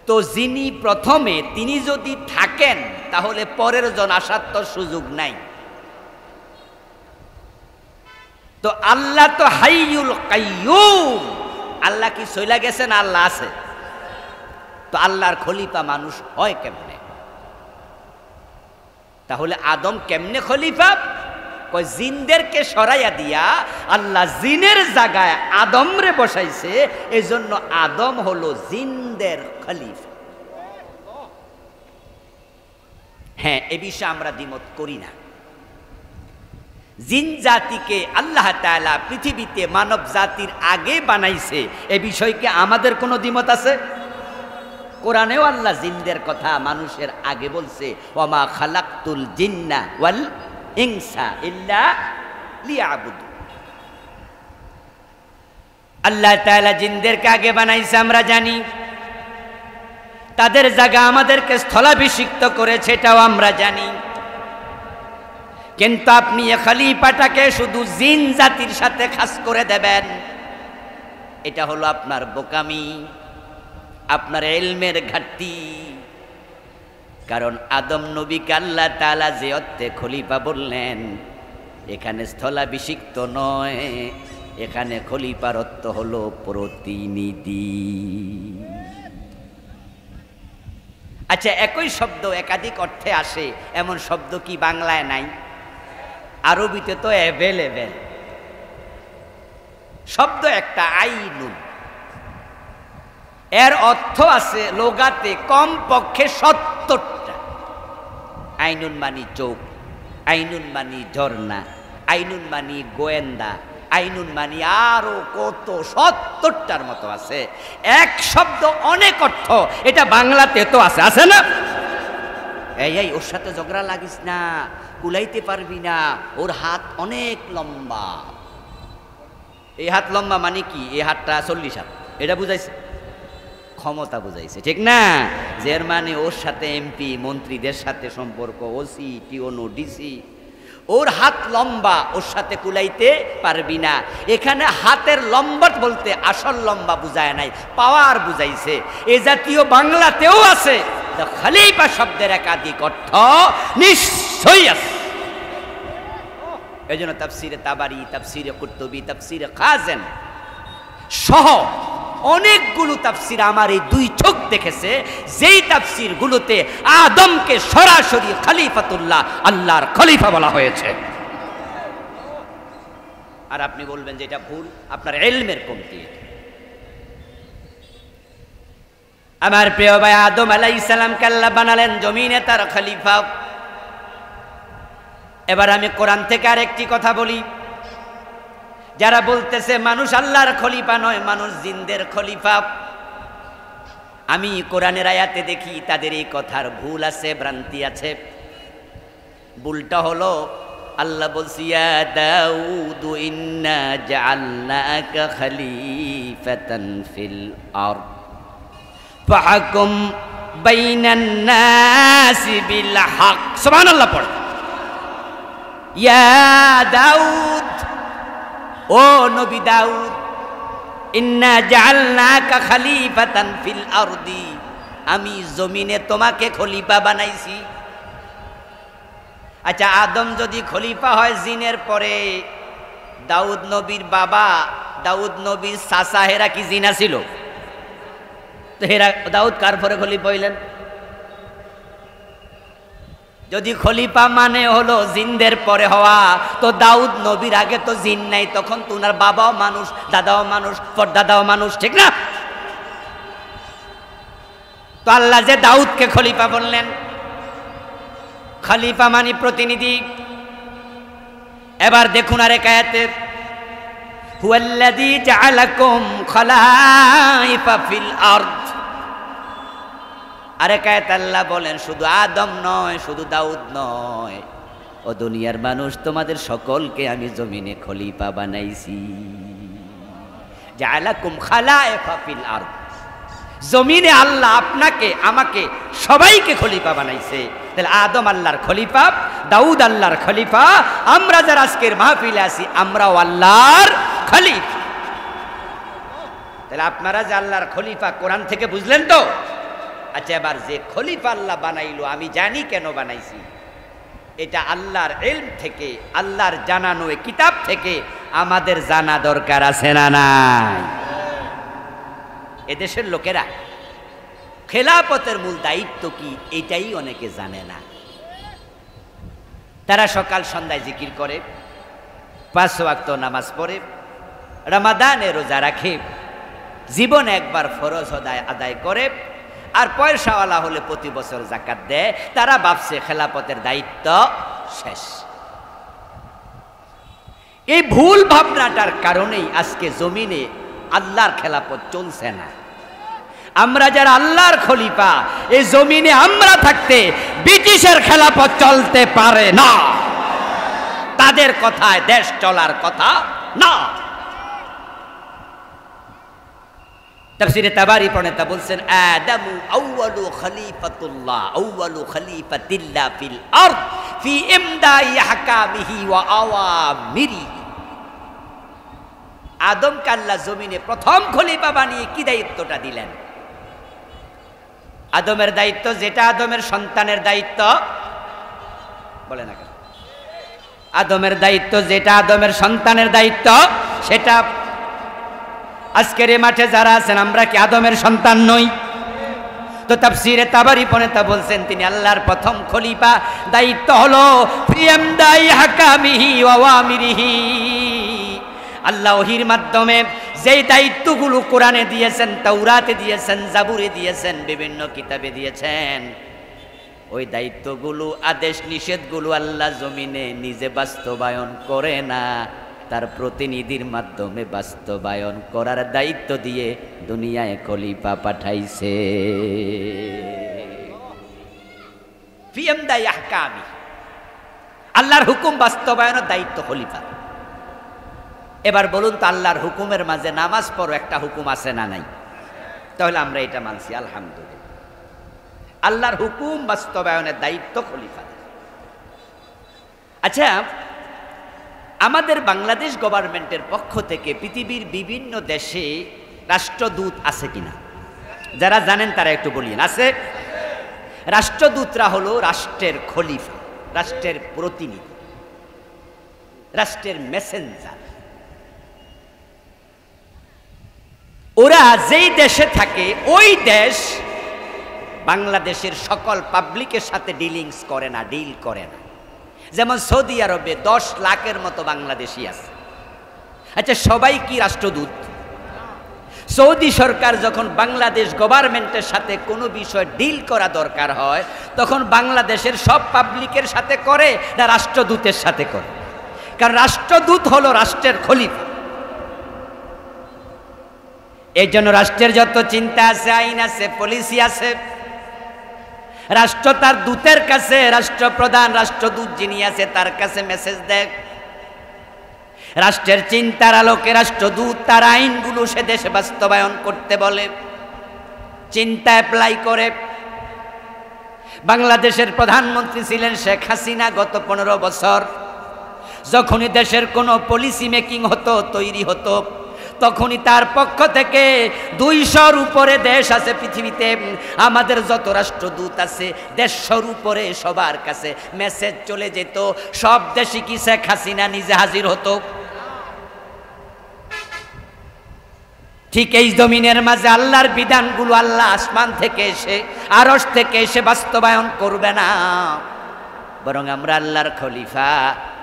তো যিনি প্রথমে, তিনি যদি থাকেন তাহলে পরের জন আসার তো সুযোগ নাই। তো আল্লাহ তো হাইয়ুল কাইয়ুম, আল্লাহ কি চইলা গেছেন? আল্লাহ আছে। তো আল্লাহর খলিফা মানুষ হয় কেমনে? তাহলে আদম কেমনে খলিফা? কই জিনদেরকে সরাইয়া দিয়া আল্লাহ জিনের জায়গায় আদমরে বসাইছে, এজন্য আদম হলো জিনদের খলিফা। হ্যাঁ, এ বিষয়ে আমরা দ্বিমত করি না। জিন জাতিকে আল্লাহ তাআলা পৃথিবীতে মানব জাতির আগে বানাইছে, এ বিষয়কে আমাদের কোনো দ্বিমত আছে? কোরআনেও আল্লাহ জিনদের কথা মানুষের আগে বলছে, ওয়ামা খালাকতুল জিন্না ওয়াল ইনসা ইল্লা লিয়াবুদু। আল্লাহ তাআলা জিনদেরকে আগে বানাইছে আমরা জানি, তাদের জায়গা আমাদেরকে স্থলাভিষিক্ত করেছে এটাও আমরা জানি। কিন্তু আপনি এ খলিফাটাকে শুধু জিন জাতির সাথে খাস করে দেবেন, এটা হলো আপনার বোকামি, আপনার ইলমের ঘাটতি। কারণ আদম নবীকে আল্লাহ তাআলা যে অর্থে খলিফা বললেন, এখানে স্থলাভিষিক্ত নয়, এখানে খলিফার অর্থ হলো প্রতিনিধি। আচ্ছা, একই শব্দ একাধিক অর্থে আসে এমন শব্দ কি বাংলায় নাই? আরবিতে তো অ্যাভেলেবেল। শব্দ একটা আইনুন, এর অর্থ আছে লোগাতে কমপক্ষে 70টা। আইনুন মানি চোখ, আইনুন মানি ঝর্ণা, আইনুন মানি গোয়েন্দা, আইনুন মানি আরো কত 70টার মতো আছে। এক শব্দ অনেক অর্থ, এটা বাংলাতে তো আছে, আছে না? এই ওর সাথে ঝগড়া লাগিস না, কুলাইতে পারবি না, ওর হাত অনেক লম্বা। এই হাত লম্বা মানে কি? এই হাতটা 40 হাত, এটা বুঝাইছে? ক্ষমতা বুঝাইছে, ঠিক না? যে মানে ওর সাথে এমপি মন্ত্রীদের সাথে সম্পর্ক, ওসি টিওনো ডিসি, ওর হাত লম্বা, ওর সাথে কুলাইতে পারবি না। এখানে হাতের লম্বা বলতে আসল লম্বা বুঝায় নাই, পাওয়ার বুঝাইছে। এ জাতীয় বাংলাতেও আছে। তো খলিফা শব্দের একাধিক অর্থ নিশ্চয়ই আছে। এই জন্য তাফসিরে তাবারি, তাফসিরে কুরতুবি, তাফসিরে খাজেন সহ অনেকগুলো তাফসির আমার এই দুই চোখ দেখেছে, যেই তাফসির গুলোতে আদমকে সরাসরি খলিফাতুল্লাহ, আল্লাহর খলিফা বলা হয়েছে। আর আপনি বলবেন যে এটা ভুল, আপনার ইলমের কমতি। আমার প্রিয় ভাই, আদম আলাইহিস সালামকে আল্লাহ বানালেন জমিনে তার খলিফা। এবার আমি কোরআন থেকে আরেকটি কথা বলি। যারা বলতেছে মানুষ আল্লাহর খলিফা নয়, মানুষ জিনদের খলিফা, আমি কোরআনের আয়াতে দেখি তাদের এই কথার ভুল আছে, ভ্রান্তি আছে। ভুলটা হলো আল্লাহ বলছে, ইয়া দাউদ ইন্না জাআলনাকা খলিফাতান ফিল আরদ ফাহকুম বাইনান নাসি বিল হক। সুবহানাল্লাহ পড়। ইয়া দাউদ, ও নবী দাউদ, ইন্না জাআলনাকা খলিফাতান ফিল আরদি, আমি জমিনে তোমাকে খলিফা বানাইছি। আচ্ছা, আদম যদি খলিফা হয় জিনের পরে, দাউদ নবীর বাবা, দাউদ নবীর চাচা, হেরা কি জিনা ছিল? তো হেরা দাউদ কার পরে খলিফা হইলেন? যদি খলিফা মানে হলো জিনদের পরে হওয়া, তো দাউদ নবীর আগে তো জিন নাই, তখন তো ওনার বাবাও মানুষ, দাদাও মানুষ, পরদাদাও মানুষ, ঠিক না? তো আল্লাহ যে দাউদকে খলিফা বললেন, খলিফা মানে প্রতিনিধি। এবার দেখুন আরেক আয়াতে, হুয়াল্লাযী জাআলাকুম খলাইফা ফিল আরদ। আরেক আয়াতে আল্লাহ বলেন শুধু আদম নয়, শুধু দাউদ নয়, ও দুনিয়ার মানুষ, তোমাদের সকলকে আমি জমিনে খলিফা বানাইছি। জাআলাকুম খলাইফা ফিল আরদ, জমিনে আল্লাহ আপনাকে আমাকে সবাইকে খলিফা বানাইছে। তাহলে আদম আল্লাহর খলিফা, দাউদ আল্লাহর খলিফা, আমরা যারা আজকের মাহফিলে আছি আমরাও আল্লাহর খলিফা। তাহলে আপনারা যে আল্লাহর খলিফা কোরআন থেকে বুঝলেন তো? আচ্ছা, এবার যে খলিফা আল্লাহ বানাইলো আমি জানি কেন বানাইছি, এটা আল্লাহর ইলম থেকে, আল্লাহর জানানো কিতাব থেকে আমাদের জানা দরকার আছে না নাই? এদেশের লোকেরা খেলাফতের মূল দায়িত্ব কি এটাই অনেকে জানে না। তারা সকাল সন্ধ্যায় জিকির করে, 5 ওয়াক্ত নামাজ পড়ে, রমাদানে রোজা রাখে, জীবনে একবার ফরজ আদায় করে, আর পয়সাওয়ালা হলে প্রতি বছর যাকাত দেয়। তারা ভাবছে খেলাফতের দায়িত্ব শেষ। এই ভুল ভাবনাটার কারণেই আজকে জমিনে আল্লাহর খেলাফত চলছে না। আমরা যারা আল্লাহর খলিফা, এই জমিনে আমরা থাকতে ব্রিটিশের খেলাফত চলতে পারে না। তাদের কথায় দেশ চলার কথা না। তাফসীরে তাবারি প্রণেতা বলছেন, আদামু আউয়ালু খলিফাতুল্লাহ, আউয়ালু খলিফাতিল্লাহ ফিল আরদ ফি ইমদাই আহকামিহি ওয়া আওয়ামিরি। আদমকে আল্লাহ জমিনে প্রথম খলিফা বানিয়ে কি দায়িত্বটা দিলেন? আদমের দায়িত্ব যেটা আদমের সন্তানের দায়িত্ব, বলে না কেন? আদমের দায়িত্ব যেটা আদমের সন্তানের দায়িত্ব, সেটা আজকের এই মাঠে যারা আছেন আমরা কি আদমের সন্তান নই? তো তাফসীরে তাবারি প্রণেতা বলছেন তিনি আল্লাহর প্রথম খলিফা। দায়িত্ব হলো ফি ইমদাই আহকামিহি ওয়া আওয়ামিরিহি। আল্লাহ ওহীর মাধ্যমে যেই দায়িত্বগুলো কোরআনে দিয়েছেন, তাওরাতে দিয়েছেন, জাবুরে দিয়েছেন, বিভিন্ন কিতাবে দিয়েছেন, ওই দায়িত্বগুলো, আদেশ নিষেধগুলো আল্লাহ জমিনে নিজে বাস্তবায়ন করে না, তার প্রতিনিধির মাধ্যমে বাস্তবায়ন করার দায়িত্ব দিয়ে দুনিয়ায় খলিফা পাঠাইছে। ফি ইমদাই আহকামি, আল্লাহর হুকুম বাস্তবায়নের দায়িত্ব খলিফা। এবার বলুন তো, আল্লাহর হুকুমের মাঝে নামাজ পড়ো একটা হুকুম আছে না নাই? তাহলে আমরা এটা মানছি, আলহামদুলিল্লাহ। আল্লাহর হুকুম বাস্তবায়নের দায়িত্ব খলিফা। আচ্ছা, আমাদের বাংলাদেশ গভর্নমেন্টের পক্ষ থেকে পৃথিবীর বিভিন্ন দেশে রাষ্ট্রদূত আছে কিনা? যারা জানেন তারা একটু বলিয়েন। আছে? রাষ্ট্রদূতরা হলো রাষ্ট্রের খলিফা, রাষ্ট্রের প্রতিনিধি, রাষ্ট্রের মেসেঞ্জার। ওরা যেই দেশে থাকে ওই দেশ বাংলাদেশের সকল পাবলিকের সাথে ডিলিংস করে না, ডিল করে না। যেমন সৌদি আরবে 10 লাখের মতো বাংলাদেশি আছে। আচ্ছা, সবাই কি রাষ্ট্রদূত? সৌদি সরকার যখন বাংলাদেশ গভর্নমেন্টের সাথে কোনো বিষয় ডিল করা দরকার হয়, তখন বাংলাদেশের সব পাবলিকের সাথে করে না রাষ্ট্রদূতের সাথে করে? কারণ রাষ্ট্রদূত হলো রাষ্ট্রের খলিফা। এই জন্য রাষ্ট্রের যত চিন্তা আছে, আইন আছে, পলিসি আছে, রাষ্ট্র তার দূতের কাছে, রাষ্ট্রপ্রধান, রাষ্ট্রদূত যিনি আছে তার কাছে মেসেজ দেয়। রাষ্ট্রের চিন্তার আলোকে রাষ্ট্রদূত তার আইনগুলো সে দেশে বাস্তবায়ন করতে বলে, চিন্তা অ্যাপ্লাই করে। বাংলাদেশের প্রধানমন্ত্রী ছিলেন শেখ হাসিনা গত 15 বছর। যখনই দেশের কোনো পলিসি মেকিং হতো, তৈরি হতো, তখনই তার পক্ষ থেকে 200-র উপরে দেশ আছে পৃথিবীতে, আমাদের যত রাষ্ট্রদূত আছে 150-র উপরে, সবার কাছে মেসেজ চলে যেত। সব দেশে কি শেখ হাসিনা নিজে হাজির হতো? ঠিক এই জমিনের মাঝে আল্লাহর বিধানগুলো আল্লাহ আসমান থেকে এসে, আরশ থেকে এসে বাস্তবায়ন করবে না, বরং আমরা আল্লাহর খলিফা।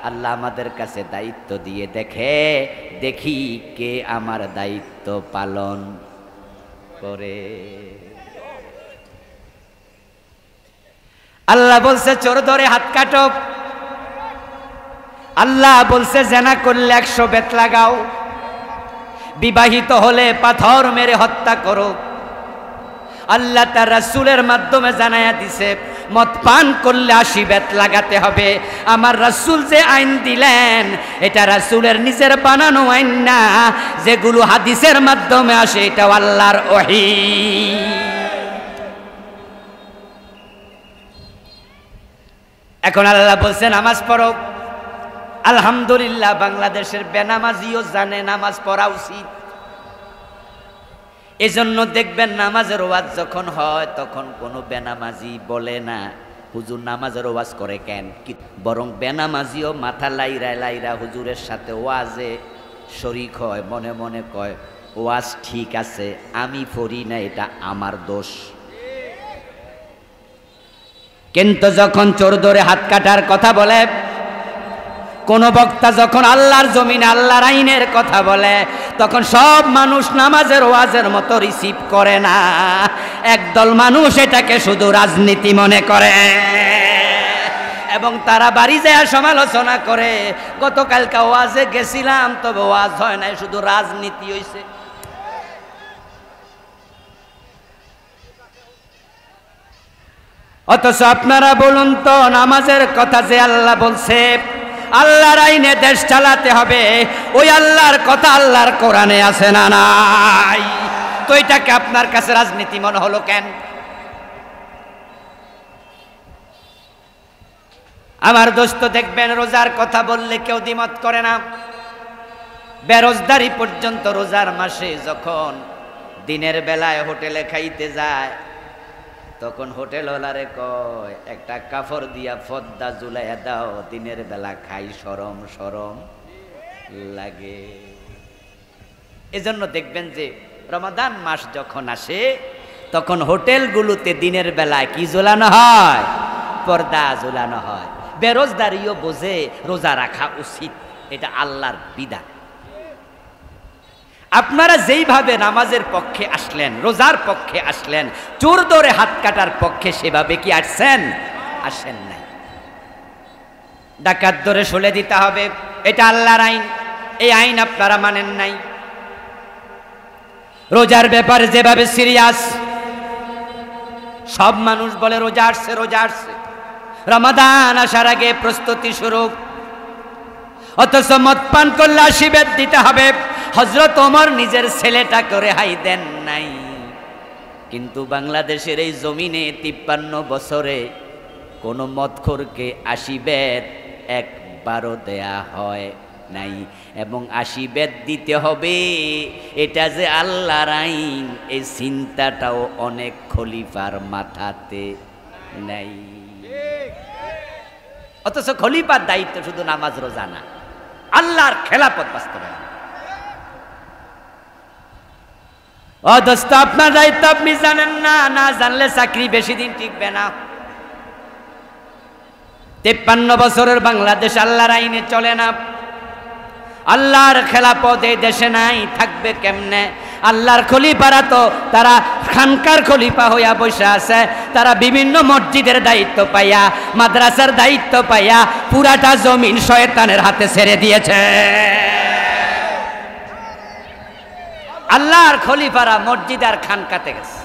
আল্লাহ আমাদের কাছে দায়িত্ব দিয়ে দেখি কে আমার দায়িত্ব পালন করে। আল্লাহ বলছে চোর ধরে হাত কাটো, আল্লাহ বলছে জেনা করলে 100 বেত লাগাও, বিবাহিত হলে পাথর মেরে হত্যা করো। আল্লাহ তার রাসূলের মাধ্যমে জানায়া দিছে মদ পান করলে 80 বেত লাগাতে হবে। আমার রাসূল যে আইন দিলেন এটা রাসূলের নিজের বানানো আইন না, যেগুলো হাদিসের মাধ্যমে আসে এটা আল্লাহর ওহী। এখন আল্লাহ বলছে নামাজ পড়ো। আলহামদুলিল্লাহ বাংলাদেশের বেনামাজিও জানে নামাজ পড়া উচিত। এজন্য দেখবেন নামাজের ওয়াজ যখন হয় তখন কোনো বেনামাজি বলে না হুজুর নামাজের ওয়াজ করে কেন, বরং বেনামাজিও মাথা লাইরা লাইরা হুজুরের সাথে ওয়াজে শরীক হয়, মনে মনে কয় ওয়াজ ঠিক আছে, আমি পড়ি না, এটা আমার দোষ। কিন্তু যখন চোর ধরে হাত কাটার কথা বলে, কোন বক্তা যখন আল্লাহর জমিনে আল্লাহর আইনের কথা বলে, তখন সব মানুষ নামাজের ওয়াজের মতো রিসিভ করে না। একদল মানুষ এটাকে শুধু রাজনীতি মনে করে এবং তারা বাড়ি যায় সমালোচনা করে। গতকালকে ওয়াজে গেছিলাম, তবে ওয়াজ হয় নাই, শুধু রাজনীতি হইছে। অথচ আপনারা বলুন তো, নামাজের কথা যে আল্লাহ বলছে, আল্লাহর আইনে দেশ চালাতে হবে, ওই আল্লাহর কথা আল্লাহর কোরআনে আছে না নাই? তো এটাকে আপনার কাছে রাজনীতি মনে হলো কেন? আমার দোস্ত দেখবেন রোজার কথা বললে কেউ দ্বিমত করে না। বেরোজগারি পর্যন্ত রোজার মাসে যখন দিনের বেলায় হোটেলে খাইতে যায়, তখন হোটেলওয়ালারে কয় একটা কাপড় দিয়া পর্দা ঝুলাইয়া দাও, দিনের বেলা খাই, শরম শরম লাগে। এজন্য দেখবেন যে রমাদান মাস যখন আসে তখন হোটেলগুলোতে দিনের বেলায় কি ঝুলানো হয়? পর্দা ঝুলানো হয়। বেরোজগারিও বোঝে রোজা রাখা উচিত, এটা আল্লাহর বিধান। আপনারা যেইভাবে নামাজের পক্ষে আসলেন, রোজার পক্ষে আসলেন, চোর ধরে হাত কাটার পক্ষে সেভাবে কি আসছেন? আসেন নাই। ডাকাত ধরে সলে দিতে হবে, এটা আল্লাহর আইন, এই আইন আপনারা মানেন নাই। রোজার ব্যাপারে যেভাবে সিরিয়াস, সব মানুষ বলে রোজা আসছে রোজা আসছে, রমাদান আসার আগে প্রস্তুতি শুরু। অথচ মদ পান করলে 80 বেত দিতে হবে। হযরত ওমর নিজের ছেলেটাকে রেহাই দেন নাই। কিন্তু বাংলাদেশের এই জমিনে 53 বছরে কোনো মদখোরকে 80 বেত একবারও দেয়া হয় নাই। এবং 80 বেত দিতে হবে, এটা যে আল্লাহর আইন, এই চিন্তাটাও অনেক খলিফার মাথাতে নাই। অথচ খলিফার দায়িত্ব শুধু নামাজ রোজা না, আল্লাহর খেলাফত বাস্তবায়ন। ও দোস্ত, আপনার দায়িত্ব আপনি জানেন না, না জানলে চাকরি বেশি দিন টিকবে না। 53 বছরের বাংলাদেশ আল্লাহর আইনে চলে না, আল্লাহর খেলাফত এই দেশে নাই, থাকবে কেমনে? আল্লাহর খলিফারা তো তারা খানকার খলিফা হইয়া বসে আছে, তারা বিভিন্ন মসজিদের দায়িত্ব পাইয়া, মাদ্রাসার দায়িত্ব পাইয়া পুরাটা জমিন শয়তানের হাতে ছেড়ে দিয়েছে। আল্লাহর খলিফারা মসজিদ আর খানকাতে গেছে।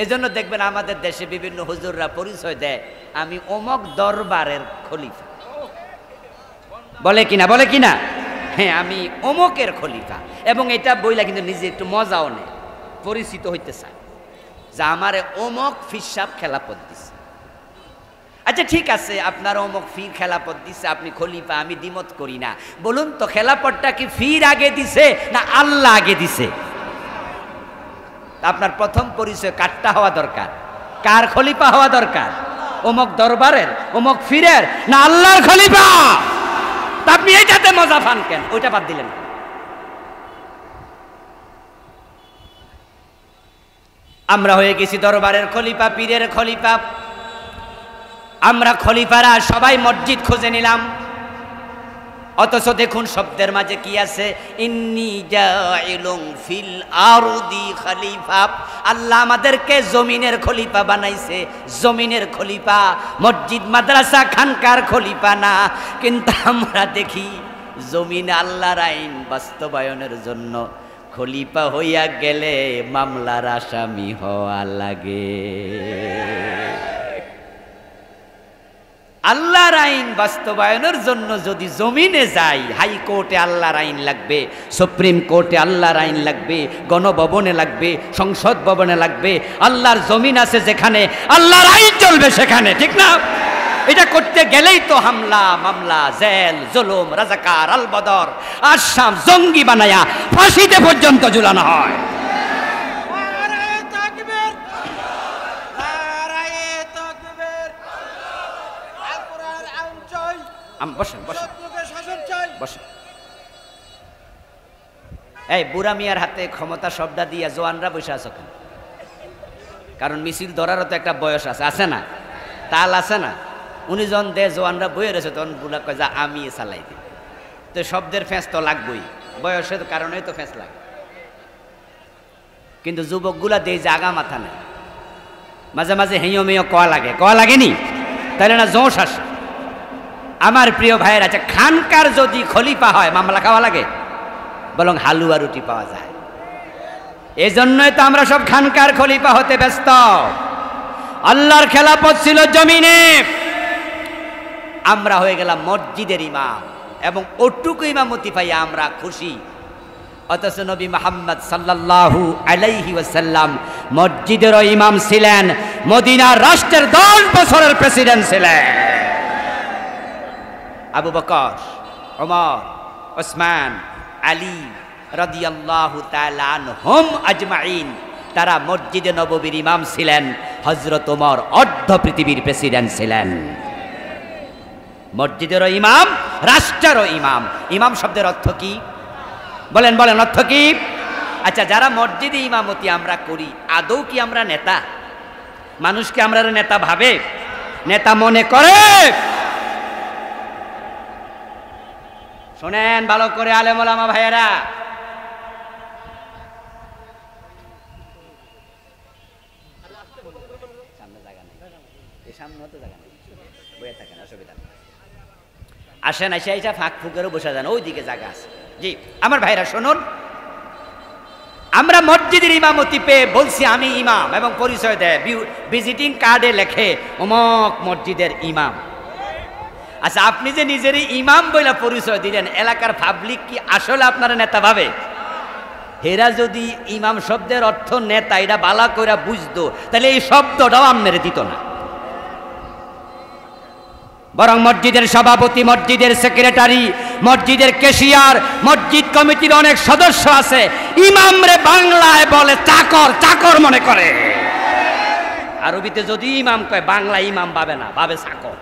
এজন্য দেখবেন আমাদের দেশে বিভিন্ন হুজুররা পরিচয় দেয়, আমি অমুক দরবারের খলিফা, বলে কিনা বলে কিনা, হ্যাঁ আমি অমুকের খলিফা। এবং এটা বইলা কিন্তু নিজে একটু মজাও নেয়, পরিচিত হইতে চায় যে আমারে অমুক ফির সাহেব খেলাফত দিছে। আচ্ছা ঠিক আছে, আপনার অমুক ফির খেলাফত দিছে, আপনি খলিফা, আমি দ্বিমত করি না। বলুন তো খেলাফতটা কি ফির আগে দিছে না আল্লাহ আগে দিছে? আপনার প্রথম পরিচয় কারটা হওয়া দরকার? কার খলিফা হওয়া দরকার? অমুক দরবারের, অমুক ফিরের, না আল্লাহর খলিফা? আপনি এইটাতে মজা পান কেন? ওইটা বাদ দিলেন। আমরা হয়ে গেছি দরবারের খলিফা, পীরের খলিফা। আমরা খলিফারা সবাই মসজিদ খুঁজে নিলাম, অথচ দেখুন শব্দের মাঝে কি আছে, ইন্নী জাইলুন ফিল আরদি খলিফা। আল্লাহ আমাদেরকে জমিনের খলিফা বানাইছে, জমিনের খলিফা, মসজিদ মাদ্রাসা খানকার খলিফা না। কিন্তু আমরা দেখি জমিনে আল্লাহর আইন বাস্তবায়নের জন্য খলিফা হইয়া গেলে মামলার আসামি হওয়া লাগে। আল্লাহর আইন বাস্তবায়নের জন্য যদি জমিনে যাই, হাইকোর্টে আল্লাহর আইন লাগবে, সুপ্রিম কোর্টে আল্লাহর আইন লাগবে, গণভবনে লাগবে, সংসদ ভবনে লাগবে। আল্লাহর জমিন আছে যেখানে আল্লাহর আইন চলবে সেখানে, ঠিক না? এটা করতে গেলেই তো হামলা, মামলা, জেল, জুলুম, রাজাকার, আল বদর, আসাম জঙ্গি বানায়া ফাঁসিতে পর্যন্ত ঝুলানো হয়। বসেন বসেন বসেন। এই বুড়া মিয়ার হাতে ক্ষমতা শব্দা দিয়া জোয়ানরা বসে আছো কেন? কারণ মিছিল ধরারও তো একটা বয়স আছে, আছে না? তাল আছে না? উনি যখন দে জোয়ানরা বয়ে রয়েছে তখন বুড়া কয় যা আমি চালাই দিই। তো শব্দের ফেঁস তো লাগবেই, বয়সের কারণে তো ফেঁস লাগে। কিন্তু যুবকগুলা দেই জাগা মাথা নেই, মাঝে মাঝে হেঁয়ো মেয় কয়া লাগে, কয়া লাগেনি? তাহলে না জোশ আসে। আমার প্রিয় ভাইয়ের আছে, খানকার যদি খলিফা হয় মামলা খাওয়া লাগে, বরং হালুয়া রুটি পাওয়া যায়। এই জন্যই তো আমরা সব খানকার খলিফা হতে ব্যস্ত। আল্লাহর খেলাফত ছিল জমিনে, আমরা হয়ে গেলাম মসজিদের ইমাম, এবং ওটুকু ইমামতি পাইয়া আমরা খুশি। অথচ নবী মুহাম্মদ সাল্লাল্লাহু আলাইহি ওয়াসাল্লাম মসজিদেরও ইমাম ছিলেন, মদিনার রাষ্ট্রের 10 বছরের প্রেসিডেন্ট ছিলেন। আবু বকর, ওমর, ওসমান, আলী রাদিয়াল্লাহু তাআলা আনহুম আজমাইন, তারা মসজিদে নববীর ইমাম ছিলেন। হযরত ওমর অর্ধ পৃথিবীর প্রেসিডেন্ট ছিলেন। মসজিদেরও ইমাম, রাষ্ট্রেরও ইমাম। ইমাম শব্দের অর্থ কি বলেন? বলেন অর্থ কি? আচ্ছা, যারা মসজিদে ইমামতি আমরা করি, আদৌ কি আমরা নেতা? মানুষকে আমরা নেতা ভাবে, নেতা মনে করে? শোনেন ভালো করে আলেম ওলামা ভাইয়েরা, আসেন, এসে এসে ফাঁক ফুকেরও বসে যান, ওইদিকে জায়গা আছে। জি আমার ভাইরা শুনুন, আমরা মসজিদের ইমামতি পেয়ে বলছি আমি ইমাম, এবং পরিচয় দেয়, ভিজিটিং কার্ডে লেখে অমুক মসজিদের ইমাম। আচ্ছা, আপনি যে নিজেরই ইমাম বলে পরিচয় দিলেন, এলাকার পাবলিক কি আসলে আপনার নেতা ভাবে? হেরা যদি ইমাম শব্দের অর্থ নেতা এটা বালা করে বুঝতো, তাহলে এই শব্দটাও আপনার দিত না। বরং মসজিদের সভাপতি, মসজিদের সেক্রেটারি, মসজিদের ক্যাশিয়ার, মসজিদ কমিটির অনেক সদস্য আছে, ইমামরে বাংলায় বলে চাকর, চাকর মনে করে। আরবিতে যদি ইমাম কয়, বাংলা ইমাম ভাবে না, ভাবে চাকর।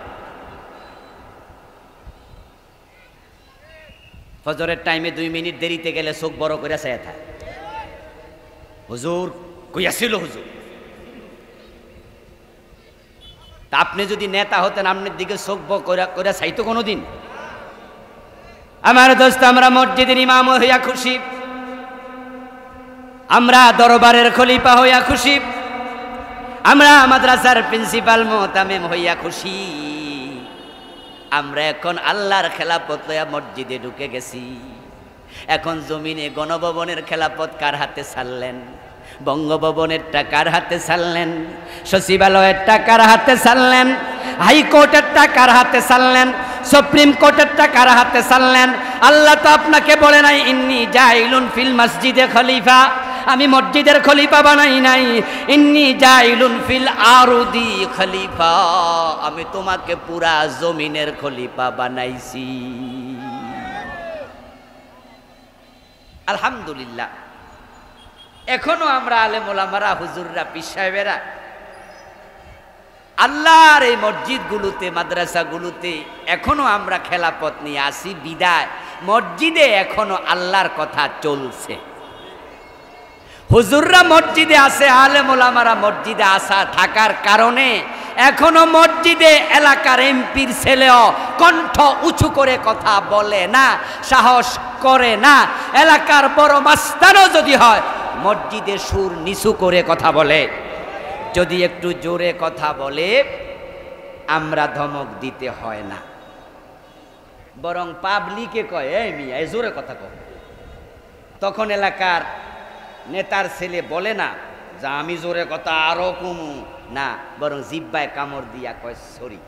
ফজরের টাইমে 2 মিনিট দেরিতে গেলে চোখ বড় করে চাইয়া থাকে, হুজুর কইয়াছিল হুজুর। তা আপনি যদি নেতা হতেন, আপনার দিকে চোখ বড় করে চাইতো কোনোদিন? আমার দোস্ত, আমরা মসজিদের ইমাম হইয়া খুশি, আমরা দরবারের খলিফা হইয়া খুশি, আমরা মাদ্রাসার প্রিন্সিপাল মুহতামিম হইয়া খুশি। আমরা এখন আল্লাহর খেলাফত লইয়া মসজিদে ঢুকে গেছি। এখন জমিনে গণভবনের খেলাফত কার হাতে ছাড়লেন? বঙ্গভবনেরটা কার হাতে ছাড়লেন? সচিবালয়েরটা কার হাতে ছাড়লেন? হাইকোর্টেরটা কার হাতে ছাড়লেন? সুপ্রিম কোর্টেরটা কার হাতে ছাড়লেন? আল্লাহ তো আপনাকে বলে নাই ইন্নী জাইলুন ফিল মসজিদে খলিফা, আমি মসজিদের খলিফা বানাই নাই। ইন্নী জাইলুন ফিল আরদি খলিফা, আমি তোমাকে পুরা জমিনের খলিফা বানাইছি। আলহামদুলিল্লাহ, এখনো আমরা আলেম ওলামারা, হুজুররা, পীর সাহেবেরা আল্লাহর এই মসজিদগুলোতে, মাদ্রাসাগুলোতে এখনো আমরা খেলাফত নিয়ে আসি। বিদায় মসজিদে এখনো আল্লাহর কথা চলছে। হুজুররা মসজিদে আসে, আলেম ওলামারা মসজিদে আসা থাকার কারণে এখনো মসজিদে এলাকার এমপির ছেলেও কণ্ঠ উঁচু করে কথা বলে না, সাহস করে না। এলাকার বড় মাস্তানও যদি হয় মসজিদে সুর নিচু করে কথা বলে। যদি একটু জোরে কথা বলে আমরা ধমক দিতে হয় না, বরং পাবলিকে কয় এই মিয়া এই জোরে কথা কও। তখন এলাকার নেতার ছেলে বলে না যে আমি জোরে কথা আরো কমু না, বরং জিব্বায় কামড় দিয়া কয় সরি।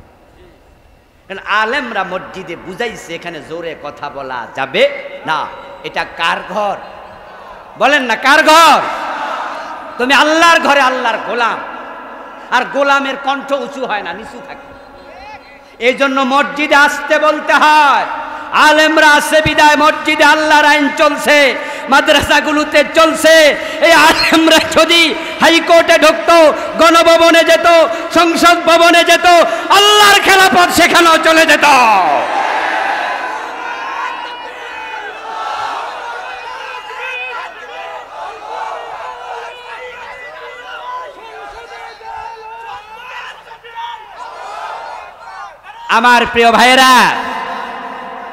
কারণ আলেমরা মসজিদে বুঝাইছে এখানে জোরে কথা বলা যাবে না। এটা কার ঘর বলেন না, কার ঘর? তুমি আল্লাহর ঘরে আল্লাহর গোলাম, আর গোলামের কণ্ঠ উঁচু হয় না, নিচু থাকে। এই জন্য মসজিদে আসতে বলতে হয়। আলেমরা আছে বিদায় মসজিদে আল্লাহর আইন চলছে, মাদ্রাসাগুলোতে চলছে। এই আলেমরা যদি হাইকোর্টে ঢুকতো, গণভবনে যেত, সংসদ ভবনে যেত, আল্লাহর খেলাফত সেখানেও চলে যেত। আমার প্রিয় ভাইয়েরা,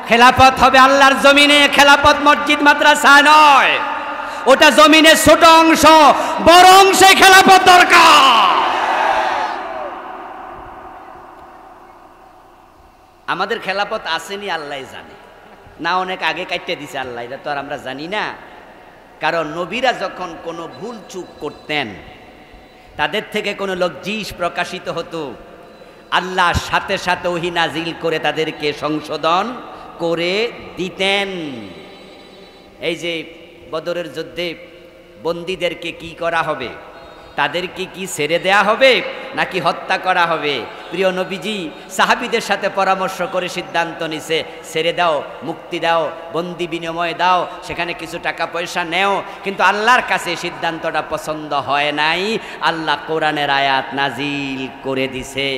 খেলাফত হবে আল্লাহর জমিনে, খেলাফত মসজিদ মাদ্রাসা নয়। ওটা জমিনের ছোট অংশ, বড় অংশে খেলাফত দরকার। আমাদের খেলাফত আসেনি আল্লাহ জানে, না অনেক আগে কাটতে দিছে আল্লাহ, এটা তো আর আমরা জানি না। কারণ নবীরা যখন কোনো ভুল চুক করতেন, তাদের থেকে কোনো লজ্জিশ প্রকাশিত হতো, আল্লাহ সাথে সাথে ওহী নাজিল করে তাদেরকে সংশোধন করে দিতেন। এই যে বদরের যুদ্ধে বন্দীদেরকে কি করা হবে, তাদেরকে কি ছেড়ে দেয়া হবে নাকি হত্যা করা হবে? প্রিয় নবীজি সাহাবীদের সাথে পরামর্শ করে সিদ্ধান্ত নিছে ছেড়ে দাও, মুক্তি দাও, বন্দি বিনিময় দাও, সেখানে কিছু টাকা পয়সা নেও। কিন্তু আল্লাহর কাছে সিদ্ধান্তটা পছন্দ হয় নাই। আল্লাহ কোরআনের আয়াত নাজিল করে দিছে,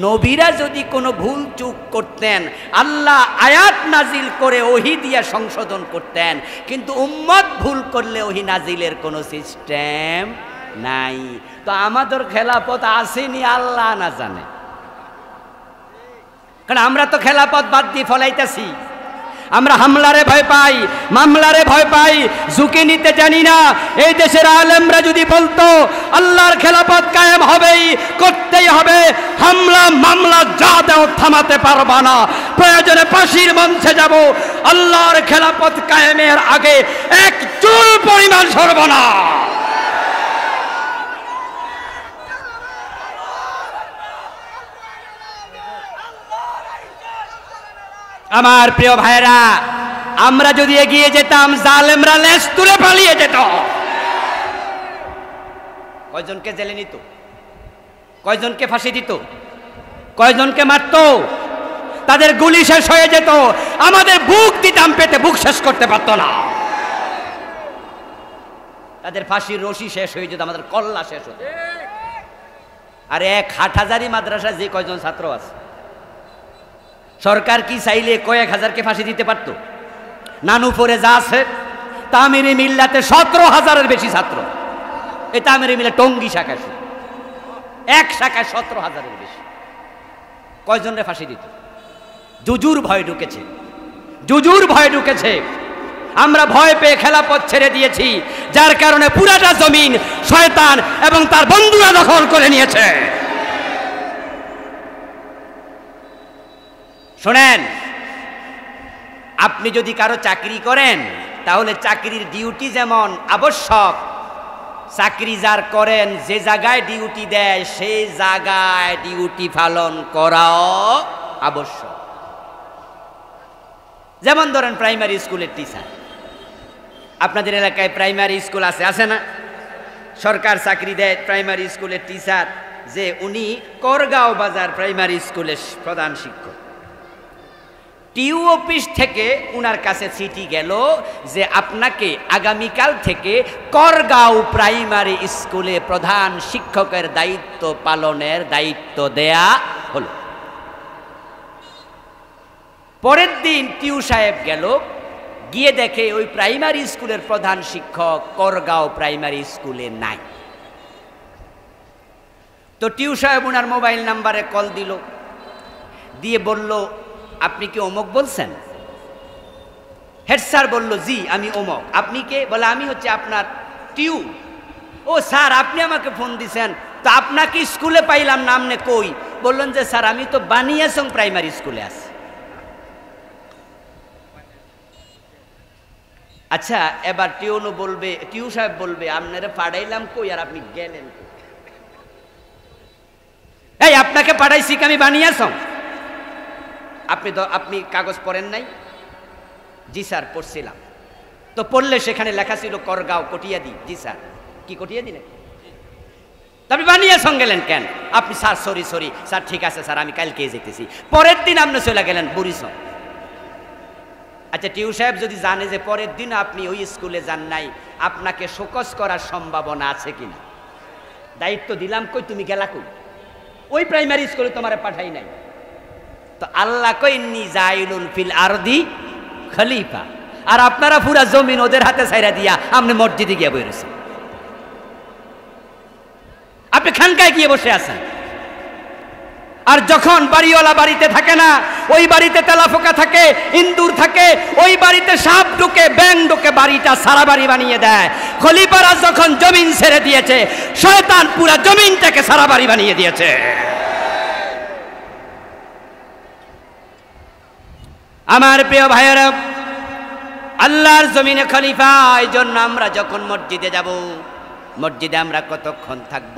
নবীরা যদি কোনো ভুল চুক করতেন আল্লাহ আয়াত নাজিল করে ওহী দিয়ে সংশোধন করতেন। কিন্তু উম্মত ভুল করলে ওহী নাজিলের কোনো সিস্টেম নাই। তো আমাদের খেলাফত আসেনি আল্লাহ না জানে, কারণ আমরা তো খেলাফত বাদ দিয়ে ফলাইতেছি। আমরা হামলারে ভয় পাই, মামলারে ভয় পাই, ঝুঁকি নিতে জানি না। এই দেশের আলেমরা যদি বলতো আল্লাহর খেলাফত কায়েম হবেই, করতেই হবে, হামলা মামলা যা দেও থামাতে পারবা না, প্রয়োজনে ফাঁসির মঞ্চে যাব, আল্লাহর খেলাফত কায়েমের আগে এক চুল পরিমাণ সরব না। আমার প্রিয় ভাইরা, আমরা যদি এগিয়ে যেতাম জালেমরা লেজ তুলে পালিয়ে যেত। কয়জনকে জেলে নিত, কয়জনকে ফাঁসি দিত, কয়জনকে মারত, তাদের গুলি শেষ হয়ে যেত, আমাদের বুক দিতাম পেটে, বুক শেষ করতে পারত না। তাদের ফাঁসির রশি শেষ হয়ে যেত, আমাদের কল্লা শেষ হতো। আর এক হাটহাজারি মাদ্রাসায় যে কয়জন ছাত্র আছে, সরকার কি চাইলে কয়েক হাজারকে ফাঁসি দিতে পারত? নানুপুরে যা আছে তামিরি মিল্লাতে 17,000-এর বেশি ছাত্র। এই তামিরি মিল্লা টঙ্গী শাখা, এক শাখায় 17,000-এর বেশি। কয়জনরে ফাঁসি দিত? জুজুর ভয় ঢুকেছে, জুজুর ভয় ঢুকেছে। আমরা ভয় পেয়ে খেলাফত ছেড়ে দিয়েছি, যার কারণে পুরাটা জমিন শয়তান এবং তার বন্ধুরা দখল করে নিয়েছে। শোনেন, আপনি যদি কারো চাকরি করেন তাহলে চাকরির ডিউটি যেমন আবশ্যক, চাকরি যার করেন যে জায়গায় ডিউটি দেয় সেই জায়গায় ডিউটি পালন করাও আবশ্যক। যেমন ধরেন প্রাইমারি স্কুলের টিচার, আপনাদের এলাকায় প্রাইমারি স্কুল আছে না? সরকার চাকরি দেয় প্রাইমারি স্কুলের টিচার, যে উনি করগাঁও বাজার প্রাইমারি স্কুলের প্রধান শিক্ষক। টিউ অফিস থেকে উনার কাছে চিঠি গেল যে আপনাকে আগামীকাল থেকে করগাঁও প্রাইমারি স্কুলে প্রধান শিক্ষকের দায়িত্ব পালনের দায়িত্ব দেয়া হলো। পরের দিন টিউ সাহেব গেল, গিয়ে দেখে ওই প্রাইমারি স্কুলের প্রধান শিক্ষক করগাঁও প্রাইমারি স্কুলে নাই। তো টিউ সাহেব ওনার মোবাইল নাম্বারে কল দিল, দিয়ে বলল আপনি কি অমুক বলছেন? হেড স্যার বলল জি আমি অমুক। আপনি কে? বলে আমি হচ্ছে আপনার টিউ। ও স্যার আপনি আমাকে ফোন দিছেন, তো আপনাকে স্কুলে পাইলাম না, আমনে কই? বললেন যে স্যার আমি তো বানিয়াসং প্রাইমারি স্কুলে আছি। আচ্ছা এবার টিউনও বলবে, টিউ সাহেব বলবে আপনারে পাঠাইলাম কই আর আপনি গেলেন? এই আপনাকে পাঠাইছি কি আমি বানিয়াসং? আপনি কাগজ পড়েন নাই? জি স্যার পড়ছিলাম। তো পড়লে সেখানে লেখা ছিল করগাঁও কটিয়াদি। জি স্যার। কি কটিয়াদি না? আপনি বানিয়াসং গেলেন কেন? আপনি স্যার সরি স্যার ঠিক আছে স্যার আমি কালকে যেতেছি। পরের দিন আপনি চলে গেলেন বুড়িসং। আচ্ছা টিউ সাহেব যদি জানে যে পরের দিন আপনি ওই স্কুলে যান নাই, আপনাকে শোকজ করার সম্ভাবনা আছে কিনা? দায়িত্ব দিলাম কই, তুমি গেলা কই? ওই প্রাইমারি স্কুলে তোমারে পাঠাই নাই। তো আল্লাহ কই ইন্নী জাইলুন ফিল আরদি খলিফা, আর আপনারা পুরা জমিন ওদের হাতে ছাইরা দিয়া আপনি মসজিদে গিয়ে বসে রয়েছেন, আপনি খানকায় গিয়ে বসে আছেন। আর যখন বাড়িওয়ালা বাড়িতে থাকে না, ওই বাড়িতে তেলাফোকা থাকে, ইন্দুর থাকে, ওই বাড়িতে সাপ ঢুকে, ব্যাং ঢুকে, বাড়িটা সারা বাড়ি বানিয়ে দেয়। খলিফারা যখন জমিন ছেড়ে দিয়েছে, শয়তান পুরা জমিনটাকে সারা বাড়ি বানিয়ে দিয়েছে। আমার প্রিয় ভাইয়েরা, আল্লাহর জমিনে খলিফা। এই জন্য আমরা যখন মসজিদে যাব, মসজিদে আমরা কতক্ষণ থাকব?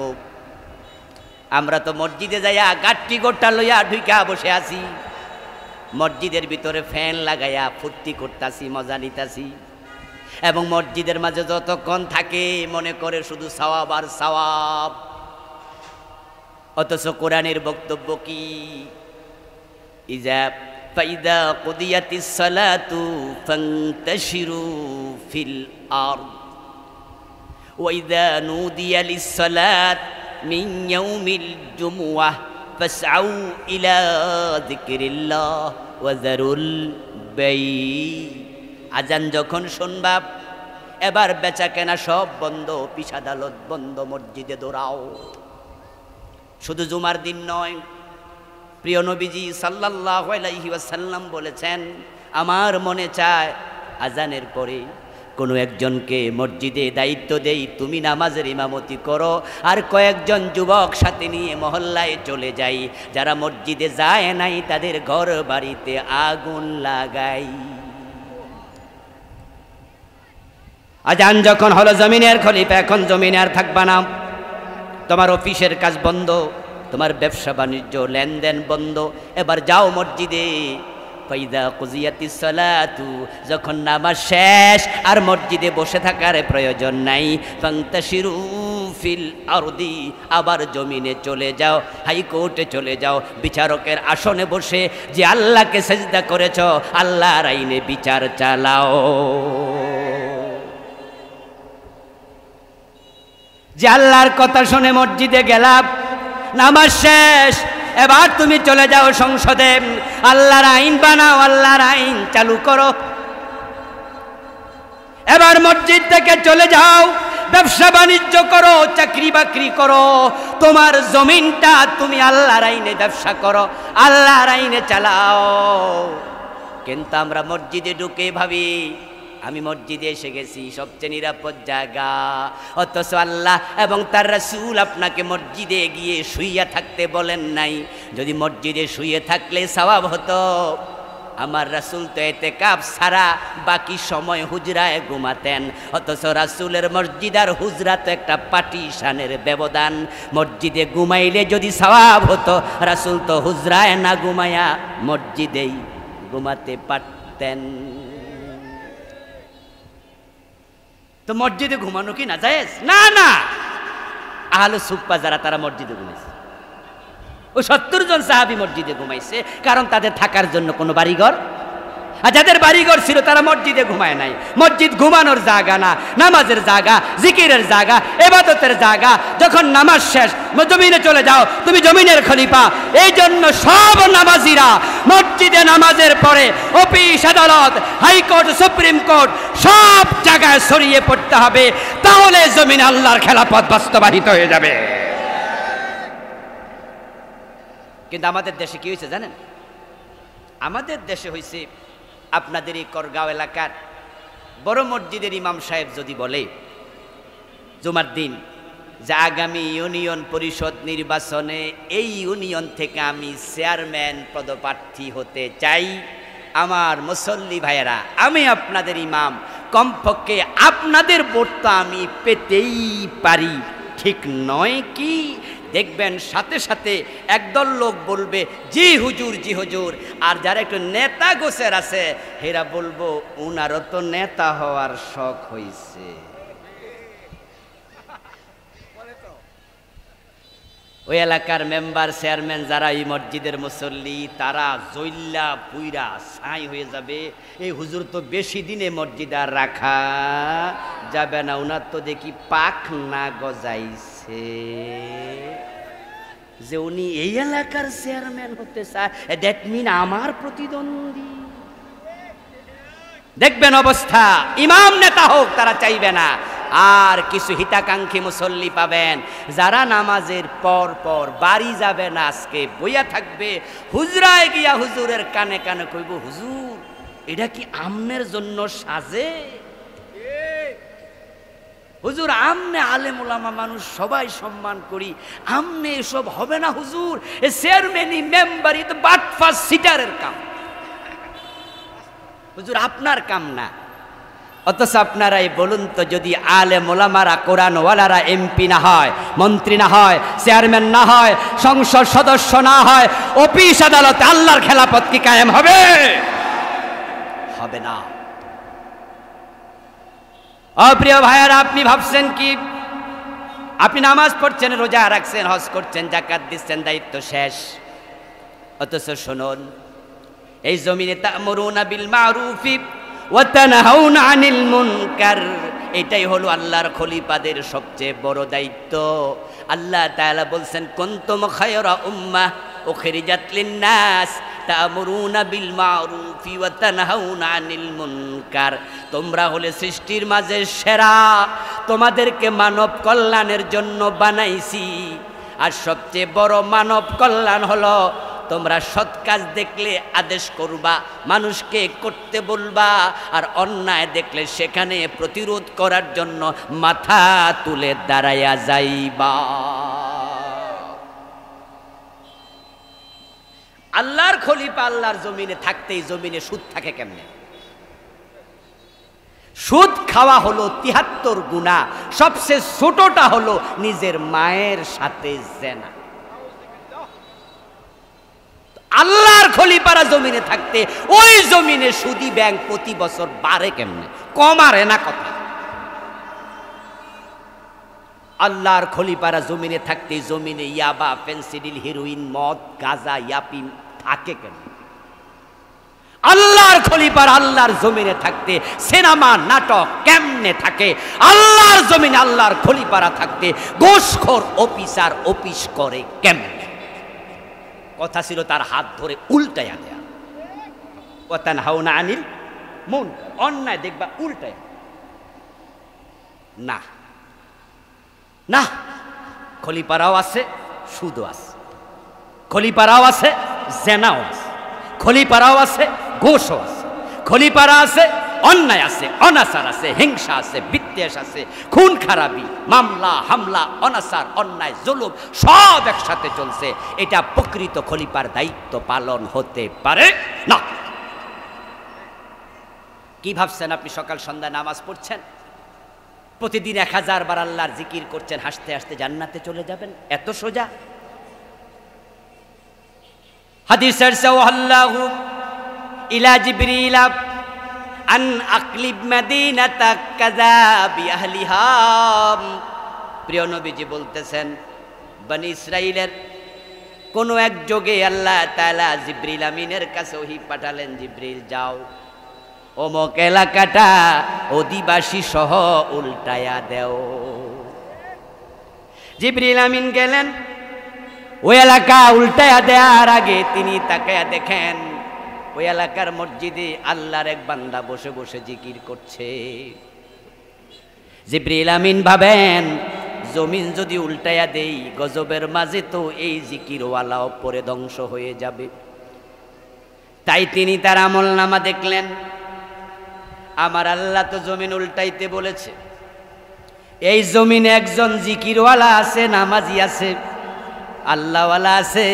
আমরা তো মসজিদে যাইয়া গাট্টি গোটা লইয়া ঢুইকা বসে আছি, মসজিদের ভিতরে ফ্যান লাগাইয়া ফুর্তি করতাছি, মজা নিতাছি, এবং মসজিদের মাঝে যতক্ষণ থাকে মনে করে শুধু সওয়াব আর সওয়াব। অথচ কোরআনের বক্তব্য কি? ইজা ফাইদা কুদিয়াতিস সালাতু ফান্তাশিরু ফিল আরদ ওয়া ইযা নুদিয়া লিস সালাত মিন ইয়াউমিল জুমুআহ ফাসআউ ইলা যিকরিল্লাহ ওয়া যারুল বাই। আজান যখন শুনবা, এবার বেচা কেনা সব বন্ধ, অফিস আদালত বন্ধ, মসজিদে দৌড়াও। শুধু জুমার দিন নয়, প্রিয় নবীজি সাল্লাল্লাহু আলাইহি ওয়াসাল্লাম বলেছেন, আমার মনে চায় আজানের পরে কোনো একজনকে মসজিদে দায়িত্ব দেই, তুমি নামাজের ইমামতি করো, আর কয়েকজন যুবক সাথে নিয়ে মহল্লায় চলে যাই, যারা মসজিদে যায় নাই তাদের ঘর বাড়িতে আগুন লাগাই। আজান যখন হলো জমিনের খলিফা, এখন জমিনে আর থাকবা না, তোমার অফিসের কাজ বন্ধ, তোমার ব্যবসা বাণিজ্য লেনদেন বন্ধ, এবার যাও মসজিদে। ফাইদা কুজিয়াতিস সালাতু, যখন নামাজ শেষ আর মসজিদে বসে থাকার প্রয়োজন নাই, ফান্তাশিরু ফিল আরদি, আবার জমিনে চলে যাও, হাইকোর্টে চলে যাও, বিচারকের আসনে বসে যে আল্লাহকে সেজদা করেছ, আল্লাহর আইনে বিচার চালাও। যে আল্লাহর কথা শুনে মসজিদে গেলাম, নামাজ শেষ, এবার তুমি চলে যাও সংসদে, আল্লাহর আইন বানাও, আল্লাহর আইন চালু করো। এবার মসজিদ থেকে চলে যাও, ব্যবসা বাণিজ্য করো, চাকরি বাকরি করো, তোমার জমিনটা তুমি আল্লাহর আইনে ব্যবসা করো, আল্লাহর আইনে চালাও। কিন্তু আমরা মসজিদে ঢুকে ভাবি আমি মসজিদে এসে গেছি, সবচেয়ে নিরাপদ জায়গা, অথচ আল্লাহ এবং তার রাসূল আপনাকে মসজিদে গিয়ে শুইয়া থাকতে বলেন নাই। যদি মসজিদে শুয়ে থাকলে সওয়াব হতো। আমার রাসূল তো ইতিকাফ ছাড়া বাকি সময় হুজরায় ঘুমাতেন, অথচ রাসূলের মসজিদ আর হুজরা তো একটা পাটিশানের ব্যবধান। মসজিদে ঘুমাইলে যদি সওয়াব হতো, রাসূল তো হুজরায় না ঘুমায়া মসজিদেই ঘুমাতে পারতেন। তো মসজিদে ঘুমানো কি না জায়েজ? না না, আহলে সুফফা যারা তারা মসজিদে ঘুমাইছে, ওই 70 জন সাহাবী মসজিদে ঘুমাইছে, কারণ তাদের থাকার জন্য কোনো বাড়িঘর, আর যাদের বাড়িঘর ছিল তারা মসজিদে ঘুমায় নাই। মসজিদ ঘুমানোর জায়গা না, নামাজের জায়গা, জিকিরের জায়গা, ইবাদতের জায়গা। যখন নামাজ শেষ জমিনে চলে যাও, তুমি জমিনের খলিফা। এই জন্য সব নামাজিরা মসজিদে নামাজের পরে অফিস আদালত, হাইকোর্ট, সুপ্রিম কোর্ট সব জায়গায় ছড়িয়ে পড়তে হবে, তাহলে জমিনে আল্লাহর খেলাফত বাস্তবায়িত হয়ে যাবে। কিন্তু আমাদের দেশে কি হয়েছে জানেন? আমাদের দেশে হয়েছে, আপনাদের এই করগাঁও এলাকার বড় মসজিদের ইমাম সাহেব যদি বলে জুমার দিন যে আগামী ইউনিয়ন পরিষদ নির্বাচনে এই ইউনিয়ন থেকে আমি চেয়ারম্যান পদপ্রার্থী হতে চাই, আমার মুসল্লি ভাইয়েরা, আমি আপনাদের ইমাম, কমপক্ষে আপনাদের ভোট তো আমি পেতেই পারি, ঠিক নয় কি? দেখবেন সাথে সাথে একদল লোক বলবে জি হুজুর, জি হুজুর। আর যারা একটু নেতা গোছের আছে হেরা বলবো উনারও তো নেতা হওয়ার শখ হইছে। ওই এলাকার মেম্বার চেয়ারম্যান যারা এই মসজিদের মুসল্লি, তারা জইল্লা পুইরা ছাই হয়ে যাবে, এই হুজুর তো বেশি দিনে মসজিদ আর রাখা যাবে না, উনার তো দেখি পাখ না গজাইছে যে উনি এই এলাকার চেয়ারম্যান হতে চায়, দ্যাট মিন আমার প্রতিদ্বন্দ্বী। দেখবেন অবস্থা, ইমাম নেতা হোক তারা চাইবে না। আর কিছু হিতাকাঙ্ক্ষী মুসল্লি পাবেন যারা নামাজের পর পর বাড়ি যাবে না, আজকে বইয়া থাকবে, হুজরায় গিয়া হুজুরের কানে কানে কইব হুজুর এটা কি আমনের জন্য সাজে? হুজুর আমনে আলেম ওলামা মানুষ সবাই সম্মান করি, আমনে এসব হবে না হুজুর, এ চেয়ারম্যানই মেম্বারই তো বাটফা সিটারের কাম, হুজুর আপনার কাম না। অথচ আপনারাই বলুন তো, যদি আলেম ওলামারা কোরআনওয়ালারা এমপি না হয়, মন্ত্রী না হয়, চেয়ারম্যান না হয়, সংসদ সদস্য না হয়, অফিস আদালতে আল্লাহর খেলাফত কি কায়েম হবে? হবে না। অপ্রিয় ভাইয়ারা, আপনি ভাবছেন কি আপনি নামাজ পড়ছেন, রোজা রাখছেন, হজ করছেন, যাকাত দিচ্ছেন, দায়িত্ব শেষ? অথচ শুনুন, এই জমিনে তা'মুরুনা বিল মা'রুফি ওয়া তানহাউনা আনিল মুনকার, এটাই হলো আল্লাহর খলিফাদের সবচেয়ে বড় দায়িত্ব। আল্লাহ তাআলা বলছেন কুনতুম খায়রা উম্মাহ উখরিজাত লিন-নাস তা'মুরুনা বিল মা'রুফি ওয়া তানহাউনা আনিল মুনকার, তোমরা হলে সৃষ্টির মাঝে সেরা, তোমাদেরকে মানব কল্যাণের জন্য বানাইছি। আর সবচেয়ে বড় মানব কল্যাণ হলো তোমরা সৎ কাজ দেখলে আদেশ করবা, মানুষকে করতে বলবা, আর অন্যায় দেখলে সেখানে প্রতিরোধ করার জন্য মাথা তুলে দাঁড়াইয়া যাইবা। আল্লাহর খলিফা আল্লাহর জমিনে থাকতেই জমিনে সুদ থাকে কেমনে? সুদ খাওয়া হলো ৭৩ গুনাহ, সবচেয়ে ছোটটা হলো নিজের মায়ের সাথে জেনা। আল্লাহর খলিফারা জমিনে থাকতে ওই জমিনে সুদী ব্যাংক প্রতি বছর বাড়ে কেমনে? কমারে না কথা। আল্লাহর খলিফারা জমিনে থাকতে জমিনে ইয়াবা, ফেন্সিডিল, হেরোইন, মদ, গাঁজা, ইয়াপিন থাকে কেন? আল্লাহর খলিফার আল্লাহর জমিনে থাকতে সিনেমা নাটক কেমনে থাকে? আল্লাহর জমিনে আল্লাহর খলিফারা থাকতে ঘুষখোর অফিসার অফিস করে কেমনে? কথা ছিল তার হাত ধরে উল্টাইয়া দেয়া। ওয়া তানহাউনা আনিল মুনকার, অন্যায় দেখবা উল্টায় না। না, খলিফারাও আছে, সুদও আছে, খলিফারাও আছে, জেনাও আছে, খলিফারাও আছে, ঘুষও আছে, খলিফারা আছে, অন্যায় আছে, অনাচার আছে, হিংসা আছে, বিদ্বেষ আছে, খুন খারাপি, মামলা হামলা, অনাচার, অন্যায়, জুলুম সব একসাথে চলছে। এটা প্রকৃত খলিফার দায়িত্ব পালন হতে পারে না। কি ভাবছেন আপনি সকাল সন্ধ্যা নামাজ পড়ছেন, প্রতিদিন 1000 বার আল্লাহর জিকির করছেন, হাসতে হাসতে জান্নাতে চলে যাবেন? এত সোজা? হাদিসের সাওয়াল্লাহু ইলা জিবরিল আন আকলিব মদিনাতা কাযা বিআহলিহা, প্রিয় নবীজি বলতেছেন বনি ইসরাইলের কোন এক যোগে আল্লাহ তাআলা জিবরিল আমিনের কাছে ওহী পাঠালেন, জিবরিল যাও অমুক এলাকাটা অধিবাসী সহ উল্টায়া দেও। জিবরিল আমিন গেলেন, ওই এলাকা উল্টায়া দেওয়ার আগে তিনি তাকায়া দেখেন ওই এলাকার মসজিদে আল্লাহর এক বান্দা বসে বসে জিকির করছে। জিবরিল আমিন ভাবেন জমিন যদি উল্টায়া দেই গজবের মাঝে তো এই জিকিরওয়ালাও পরে ধ্বংস হয়ে যাবে। তাই তিনি তার আমলনামা দেখলেন, আমার আল্লাহ তো জমিন উল্টাইতে বলেছে, এই জমিনে একজন জিকিরওয়ালা আছে, নামাজি আছে, আল্লাহওয়ালা আছে,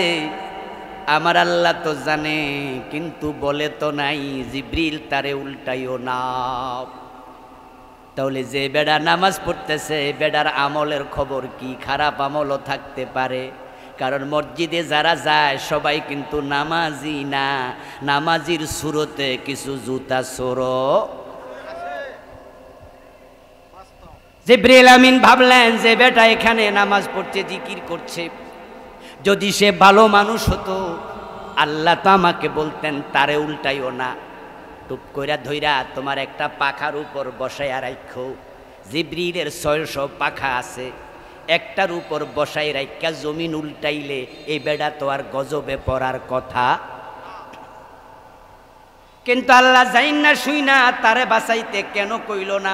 আমার আল্লাহ তো জানে, কিন্তু বলে তো নাই জিবরিল তারে উল্টাইও না। তাহলে যে বেড়া নামাজ পড়তেছে বেড়ার আমলের খবর কি? খারাপ আমলও থাকতে পারে, কারণ মসজিদে যারা যায় সবাই কিন্তু নামাজি না, নামাজির সুরতে কিছু জুতা চোর। জিবরিল আমিন ভাবলেন যে বেটা এখানে নামাজ পড়ছে, জিকির করছে, যদি সে ভালো মানুষ হতো আল্লাহ তো আমাকে বলতেন তারে উল্টাইও না, টুপ কইরা ধইরা তোমার একটা পাখার উপর বসাইয়া রাখো। জিবরিলের 600 পাখা আছে, একটার উপর বসাই রাখা জমিন উল্টাইলে এই বেড়া তো আর গজবে পড়ার কথা। কিন্তু আল্লাহ যাইন না শুই না তারে বাঁচাইতে কেন কইল না?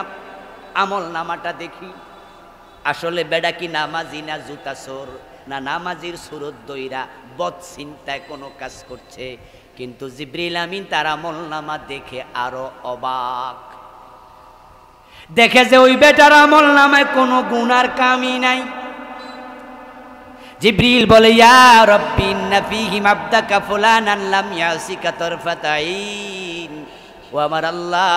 আমল নামাটা দেখি, আসলে বেড়া কি নামাজি না জুতা চোর, না নামাজির সুরত দইরা বদ চিন্তায় কোনো কাজ করছে? কিন্তু জিবরিল আমিন তার আমল নামা দেখে আরো অবাক, দেখে যে ওই বেটার আমল নামায় কোনো গুনার কামই নাই। জিবরিল বলে, ইয়া রাব্বি ইন্না ফীহি আবদাকা ফুলানান লাম ইয়াসিকা তারফাতাইন। ও আমার আল্লাহ,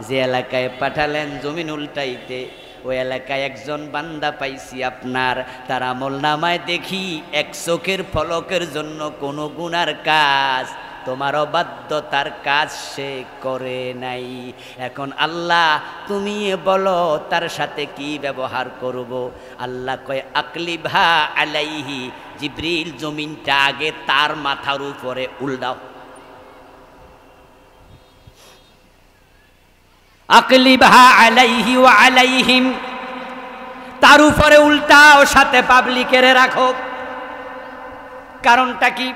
যে এলাকায় পাঠালেন জমিন উল্টাইতে ওই এলাকায় একজন বান্দা পাইছি আপনার, তার আমল নামায় দেখি এক চোখের ফলকের জন্য কোনো গুনার কাজ, তোমার অবাধ্যতার কাজ সে করে নাই। এখন আল্লাহ তুমি বলো তার সাথে কি ব্যবহার করব? আল্লাহ কয় আকলিভা আলাইহি, জিবরিল জমিনটা আগে তার মাথার উপরে উল্টাও। আকলিবহা আলাইহি ওয়া আলাইহিম, তার উপরে উল্টাও, সাথে পাবলিকের রাখো। কারণটা কি?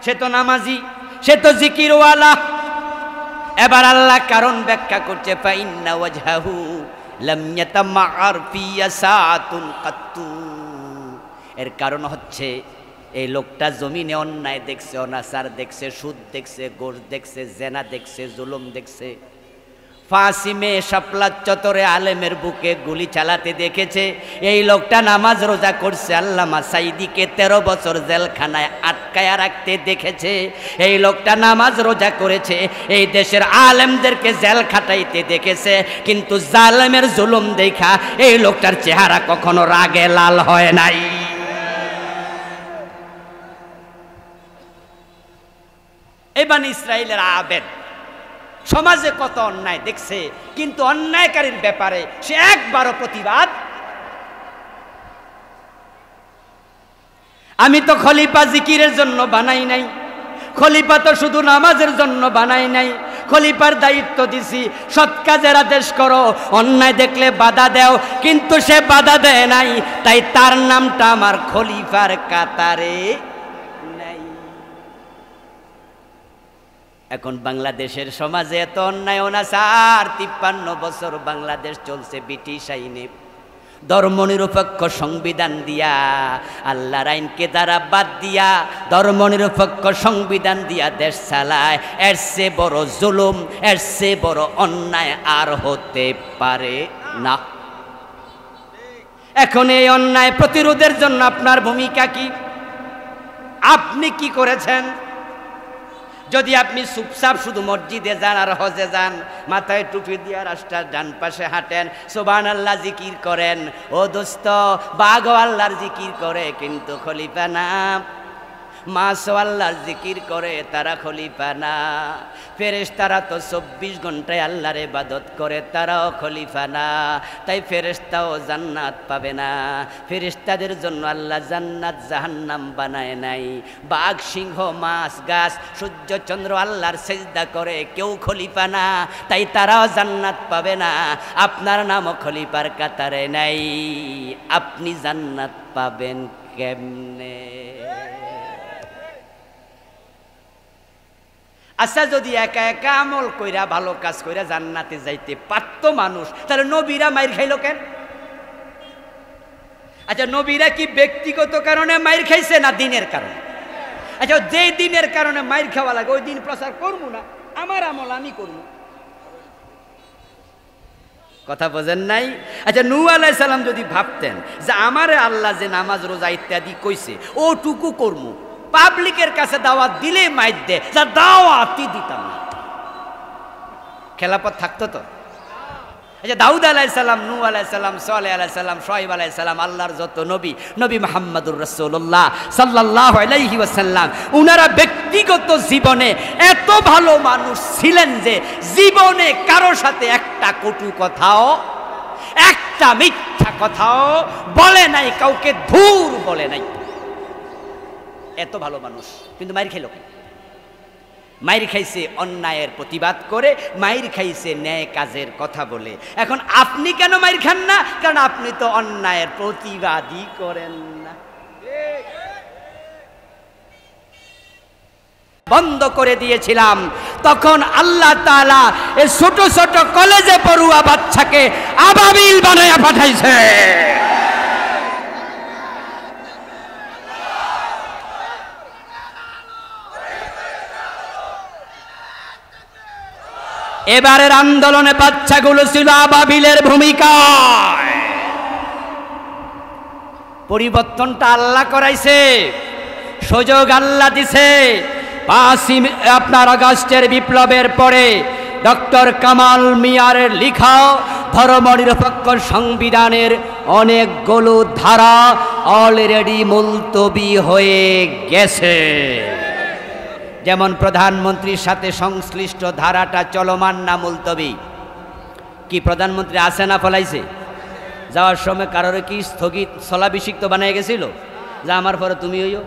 সে তো নামাজি, সে তো জিকিরওয়ালা। এবার আল্লাহ কারণ ব্যাখ্যা করছে, ফাইন্না ওয়াজহাহু লাম ইয়াতামাআর ফি সাআতুন কাত্তু। এর কারণ হচ্ছে এই লোকটা জমিনে অন্যায় দেখছে, অনাচার দেখছে, সুদ দেখছে, ঘুষ দেখছে, জেনা দেখছে, জুলুম দেখছে। ফাসিমে শাপলা চত্বরে আলেমের বুকে গুলি চালাতে দেখেছে। এই লোকটা নামাজ রোজা করছে, আল্লামা সাইদিকে 13 বছর জেলখানায় আটকায়া রাখতে দেখেছে। এই লোকটা নামাজ রোজা করেছে, এই দেশের আলেমদেরকে জেল খাটাইতে দেখেছে। কিন্তু জালেমের জুলুম দেখা এই লোকটার চেহারা কখনো রাগে লাল হয় নাই। এই বানি ইসরাইলের আবেদ সমাজে কত অন্যায় দেখছে, কিন্তু অন্যায়কারীর ব্যাপারে সে একবারও প্রতিবাদ। আমি তো খলিফা জিকিরের জন্য বানাই নাই, খলিফা তো শুধু নামাজের জন্য বানাই নাই, খলিফার দায়িত্ব দিছি সৎ কাজের আদেশ করো, অন্যায় দেখলে বাধা দেও, কিন্তু সে বাধা দেয় নাই, তাই তার নামটা আমার খলিফার কাতারে নাই। এখন বাংলাদেশের সমাজে এত অন্যায় অনাচার, 53 বছর বাংলাদেশ চলছে ব্রিটিশ আইনে, ধর্মনিরপেক্ষ সংবিধান দিয়া, আল্লাহর আইনকে দ্বারা বাদ দিয়া ধর্মনিরপেক্ষ সংবিধান দিয়া দেশ চালায়। এর চেয়ে বড় জুলুম, এর চেয়ে বড় অন্যায় আর হতে পারে না। এখন এই অন্যায় প্রতিরোধের জন্য আপনার ভূমিকা কি? আপনি কি করেছেন? যদি আপনি চুপচাপ শুধু মসজিদে যান আর হজে যান, মাথায় টুপি দিয়ে রাস্তার ডান পাশে হাঁটেন, সুবহানাল্লাহ জিকির করেন, ও দোস্ত বাঘ আল্লাহর জিকির করে কিন্তু খলিফা না, মাছ আল্লাহর জিকির করে তারা খলিফা না, ফেরেশতারা তো 24 ঘন্টায় আল্লাহর ইবাদত করে তারাও খলিফা না, তাই ফেরেশতাও জান্নাত পাবে না। ফেরেশতাদের জন্য আল্লাহ জান্নাত জাহান্নাম বানায় নাই। বাঘ সিংহ মাছ গাছ সূর্য চন্দ্র আল্লাহর সেজদা করে, কেউ খলিফা না, তাই তারাও জান্নাত পাবে না। আপনার নামও খলিফার কাতারে নাই, আপনি জান্নাত পাবেন কেমনে? আচ্ছা, যদি একা একা আমল কইরা ভালো কাজ কইরা জান্নাতে যাইতে পারত মানুষ, তাহলে নবীরা মাইর খাইল কেন? আচ্ছা, নবীরা কি ব্যক্তিগত কারণে মাইর খাইছে না দিনের কারণে? আচ্ছা, যে দিনের কারণে মাইর খাওয়া লাগে ওই দিন প্রচার করবো না, আমার আমল আমি করবো। কথা বোঝেন নাই? আচ্ছা, নূহ আলাইহিস সালাম যদি ভাবতেন যে আমারে আল্লাহ যে নামাজ রোজা ইত্যাদি কইছে ওটুকু করবো, পাবলিকের কাছে দাওয়াত দিলে মাইর দে, যা দাওয়াতই দিতাম না, খেলাপথ থাকতো তো? আচ্ছা, দাউদ আলাইহিস সালাম, নূহ আলাইহিস সালাম, সালেহ আলাইহিস সালাম, শুআয়ব আলাইহিস সালাম, আল্লাহর যত নবী, নবী মুহাম্মদুর রাসূলুল্লাহ সাল্লাল্লাহু আলাইহি ওয়াসাল্লাম, উনারা ব্যক্তিগত জীবনে এত ভালো মানুষ ছিলেন যে জীবনে কারো সাথে একটা কটু কথাও, একটা মিথ্যা কথাও বলে নাই, কাউকে ধুর বলে নাই। এত ভালো মানুষ, কিন্তু মাইর খেলো কেন? মাইর খাইছে অন্যায়ের প্রতিবাদ করে, মাইর খাইছে ন্যায় কাজের কথা বলে। এখন আপনি কেন মাইর খান না? কারণ আপনি তো অন্যায়ের প্রতিবাদই করেন না। বন্ধ করে দিয়েছিলাম, তখন আল্লাহ তাআলা এই ছোট ছোট কলেজে পড়ুয়া বাচ্চাকে আবাবিল বানায়া পাঠাইছে। এবারের আন্দোলনে বাচ্চাগুলো ছিল আবাবিলের ভূমিকায়। পরিবর্তনটা আল্লাহ করাইছে, সুযোগ আল্লাহ দিছে। 5 আগস্টের বিপ্লবের পরে ডক্টর কামাল মিয়ারের লিখা ধর্মনিরপেক্ষ সংবিধানের অনেকগুলো ধারা অলরেডি মুলতবি হয়ে গেছে। যেমন প্রধানমন্ত্রীর সাথে সংশ্লিষ্ট ধারাটা চলমান না মুলতবি? কি প্রধানমন্ত্রী আছে না ফলাইছে? যাওয়ার সময় কারোর কি স্থগিত স্থলাভিষিক্ত বানিয়ে গেছিল যা আমার পরে তুমি হইও?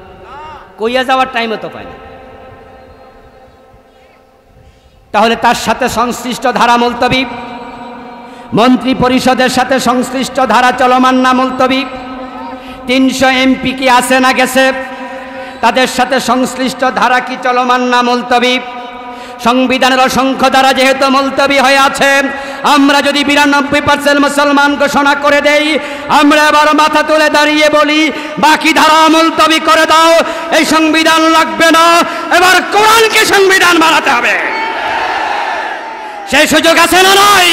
কইয়া যাওয়ার টাইমও তো পায় না। তাহলে তার সাথে সংশ্লিষ্ট ধারা মুলতবি। মন্ত্রী পরিষদের সাথে সংশ্লিষ্ট ধারা চলমান না মুলতবি? 300 এমপি কি আছে না গেছে? তাদের সাথে সংশ্লিষ্ট ধারা কি চলমান না মুলতবি? সংবিধানের অসংখ্য ধারা যেহেতু মুলতবি হয়ে আছে, আমরা যদি 92% মুসলমান ঘোষণা করে দেই, আমরা এবার মাথা তুলে দাঁড়িয়ে বলি বাকি ধারা মুলতবি করে দাও, এই সংবিধান লাগবে না, এবার কোরআনকে সংবিধান বানাতে হবে। সেই সুযোগ আছে না নাই?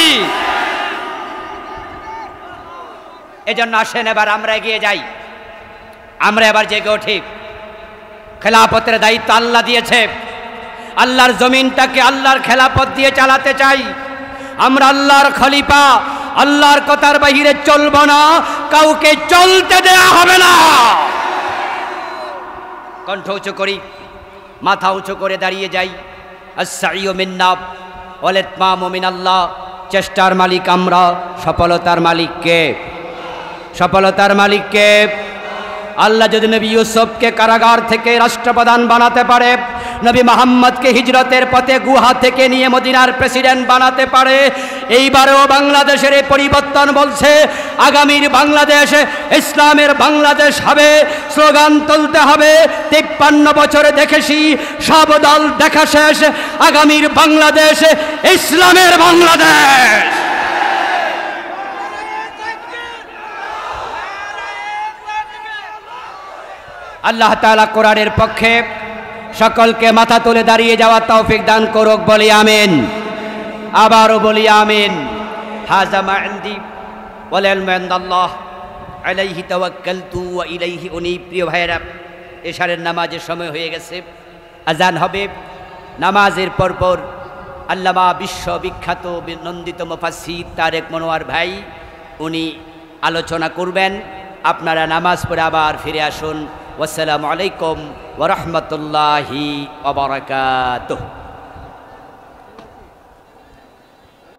এজন্য আসেন এবার আমরা এগিয়ে যাই, আমরা এবার জেগে উঠি। খেলাফতের দায়িত্ব আল্লাহ দিয়েছে, আল্লাহর জমিনটাকে আল্লাহর খেলাফত দিয়ে চালাতে চাই। আমরা আল্লাহর খলিফা, আল্লাহর কথার বাইরে চলবো না, কাউকে চলতে দেয়া হবে না। কণ্ঠ উঁচু করি, মাথা উঁচু করে দাঁড়িয়ে যাই। আস-সাইয়্যু মিন্না ওয়াল ইতমামু মিনাল্লাহ। চেষ্টার মালিক আমরা, সফলতার মালিক কে? সফলতার মালিক কে? আল্লাহ যদি নবী ইউসুফকে কারাগার থেকে রাষ্ট্রপ্রধান বানাতে পারে, নবী মুহাম্মদকে হিজরতের পথে গুহা থেকে নিয়ে মদিনার প্রেসিডেন্ট বানাতে পারে, এইবারেও বাংলাদেশের এই পরিবর্তন বলছে আগামীর বাংলাদেশ ইসলামের বাংলাদেশ হবে। স্লোগান তুলতে হবে, 53 বছরে দেখেছি সব দল দেখা শেষ, আগামীর বাংলাদেশ ইসলামের বাংলাদেশ। আল্লাহ তাআলা কোরআনের পক্ষে সকলকে মাথা তুলে দাঁড়িয়ে যাওয়ার তৌফিক দান করুক, বলি আমিন। আবারও বলি আমিন। হাযা মা ইনদি ওয়াল ইলমু ইনদাল্লাহ আলাইহি তাওয়াক্কালতু ওয়া ইলাইহি উনীব। প্রিয় ভাইয়েরা, এশারের নামাজের সময় হয়ে গেছে, আজান হবে। নামাজের পরপর আল্লামা বিশ্ববিখ্যাত নন্দিত মুফাসসির তারেক মনোয়ার ভাই উনি আলোচনা করবেন। আপনারা নামাজ পড়ে আবার ফিরে আসুন। ওয়াসসালামু আলাইকুম ওয়া রাহমাতুল্লাহি ওয়া বারাকাতুহু।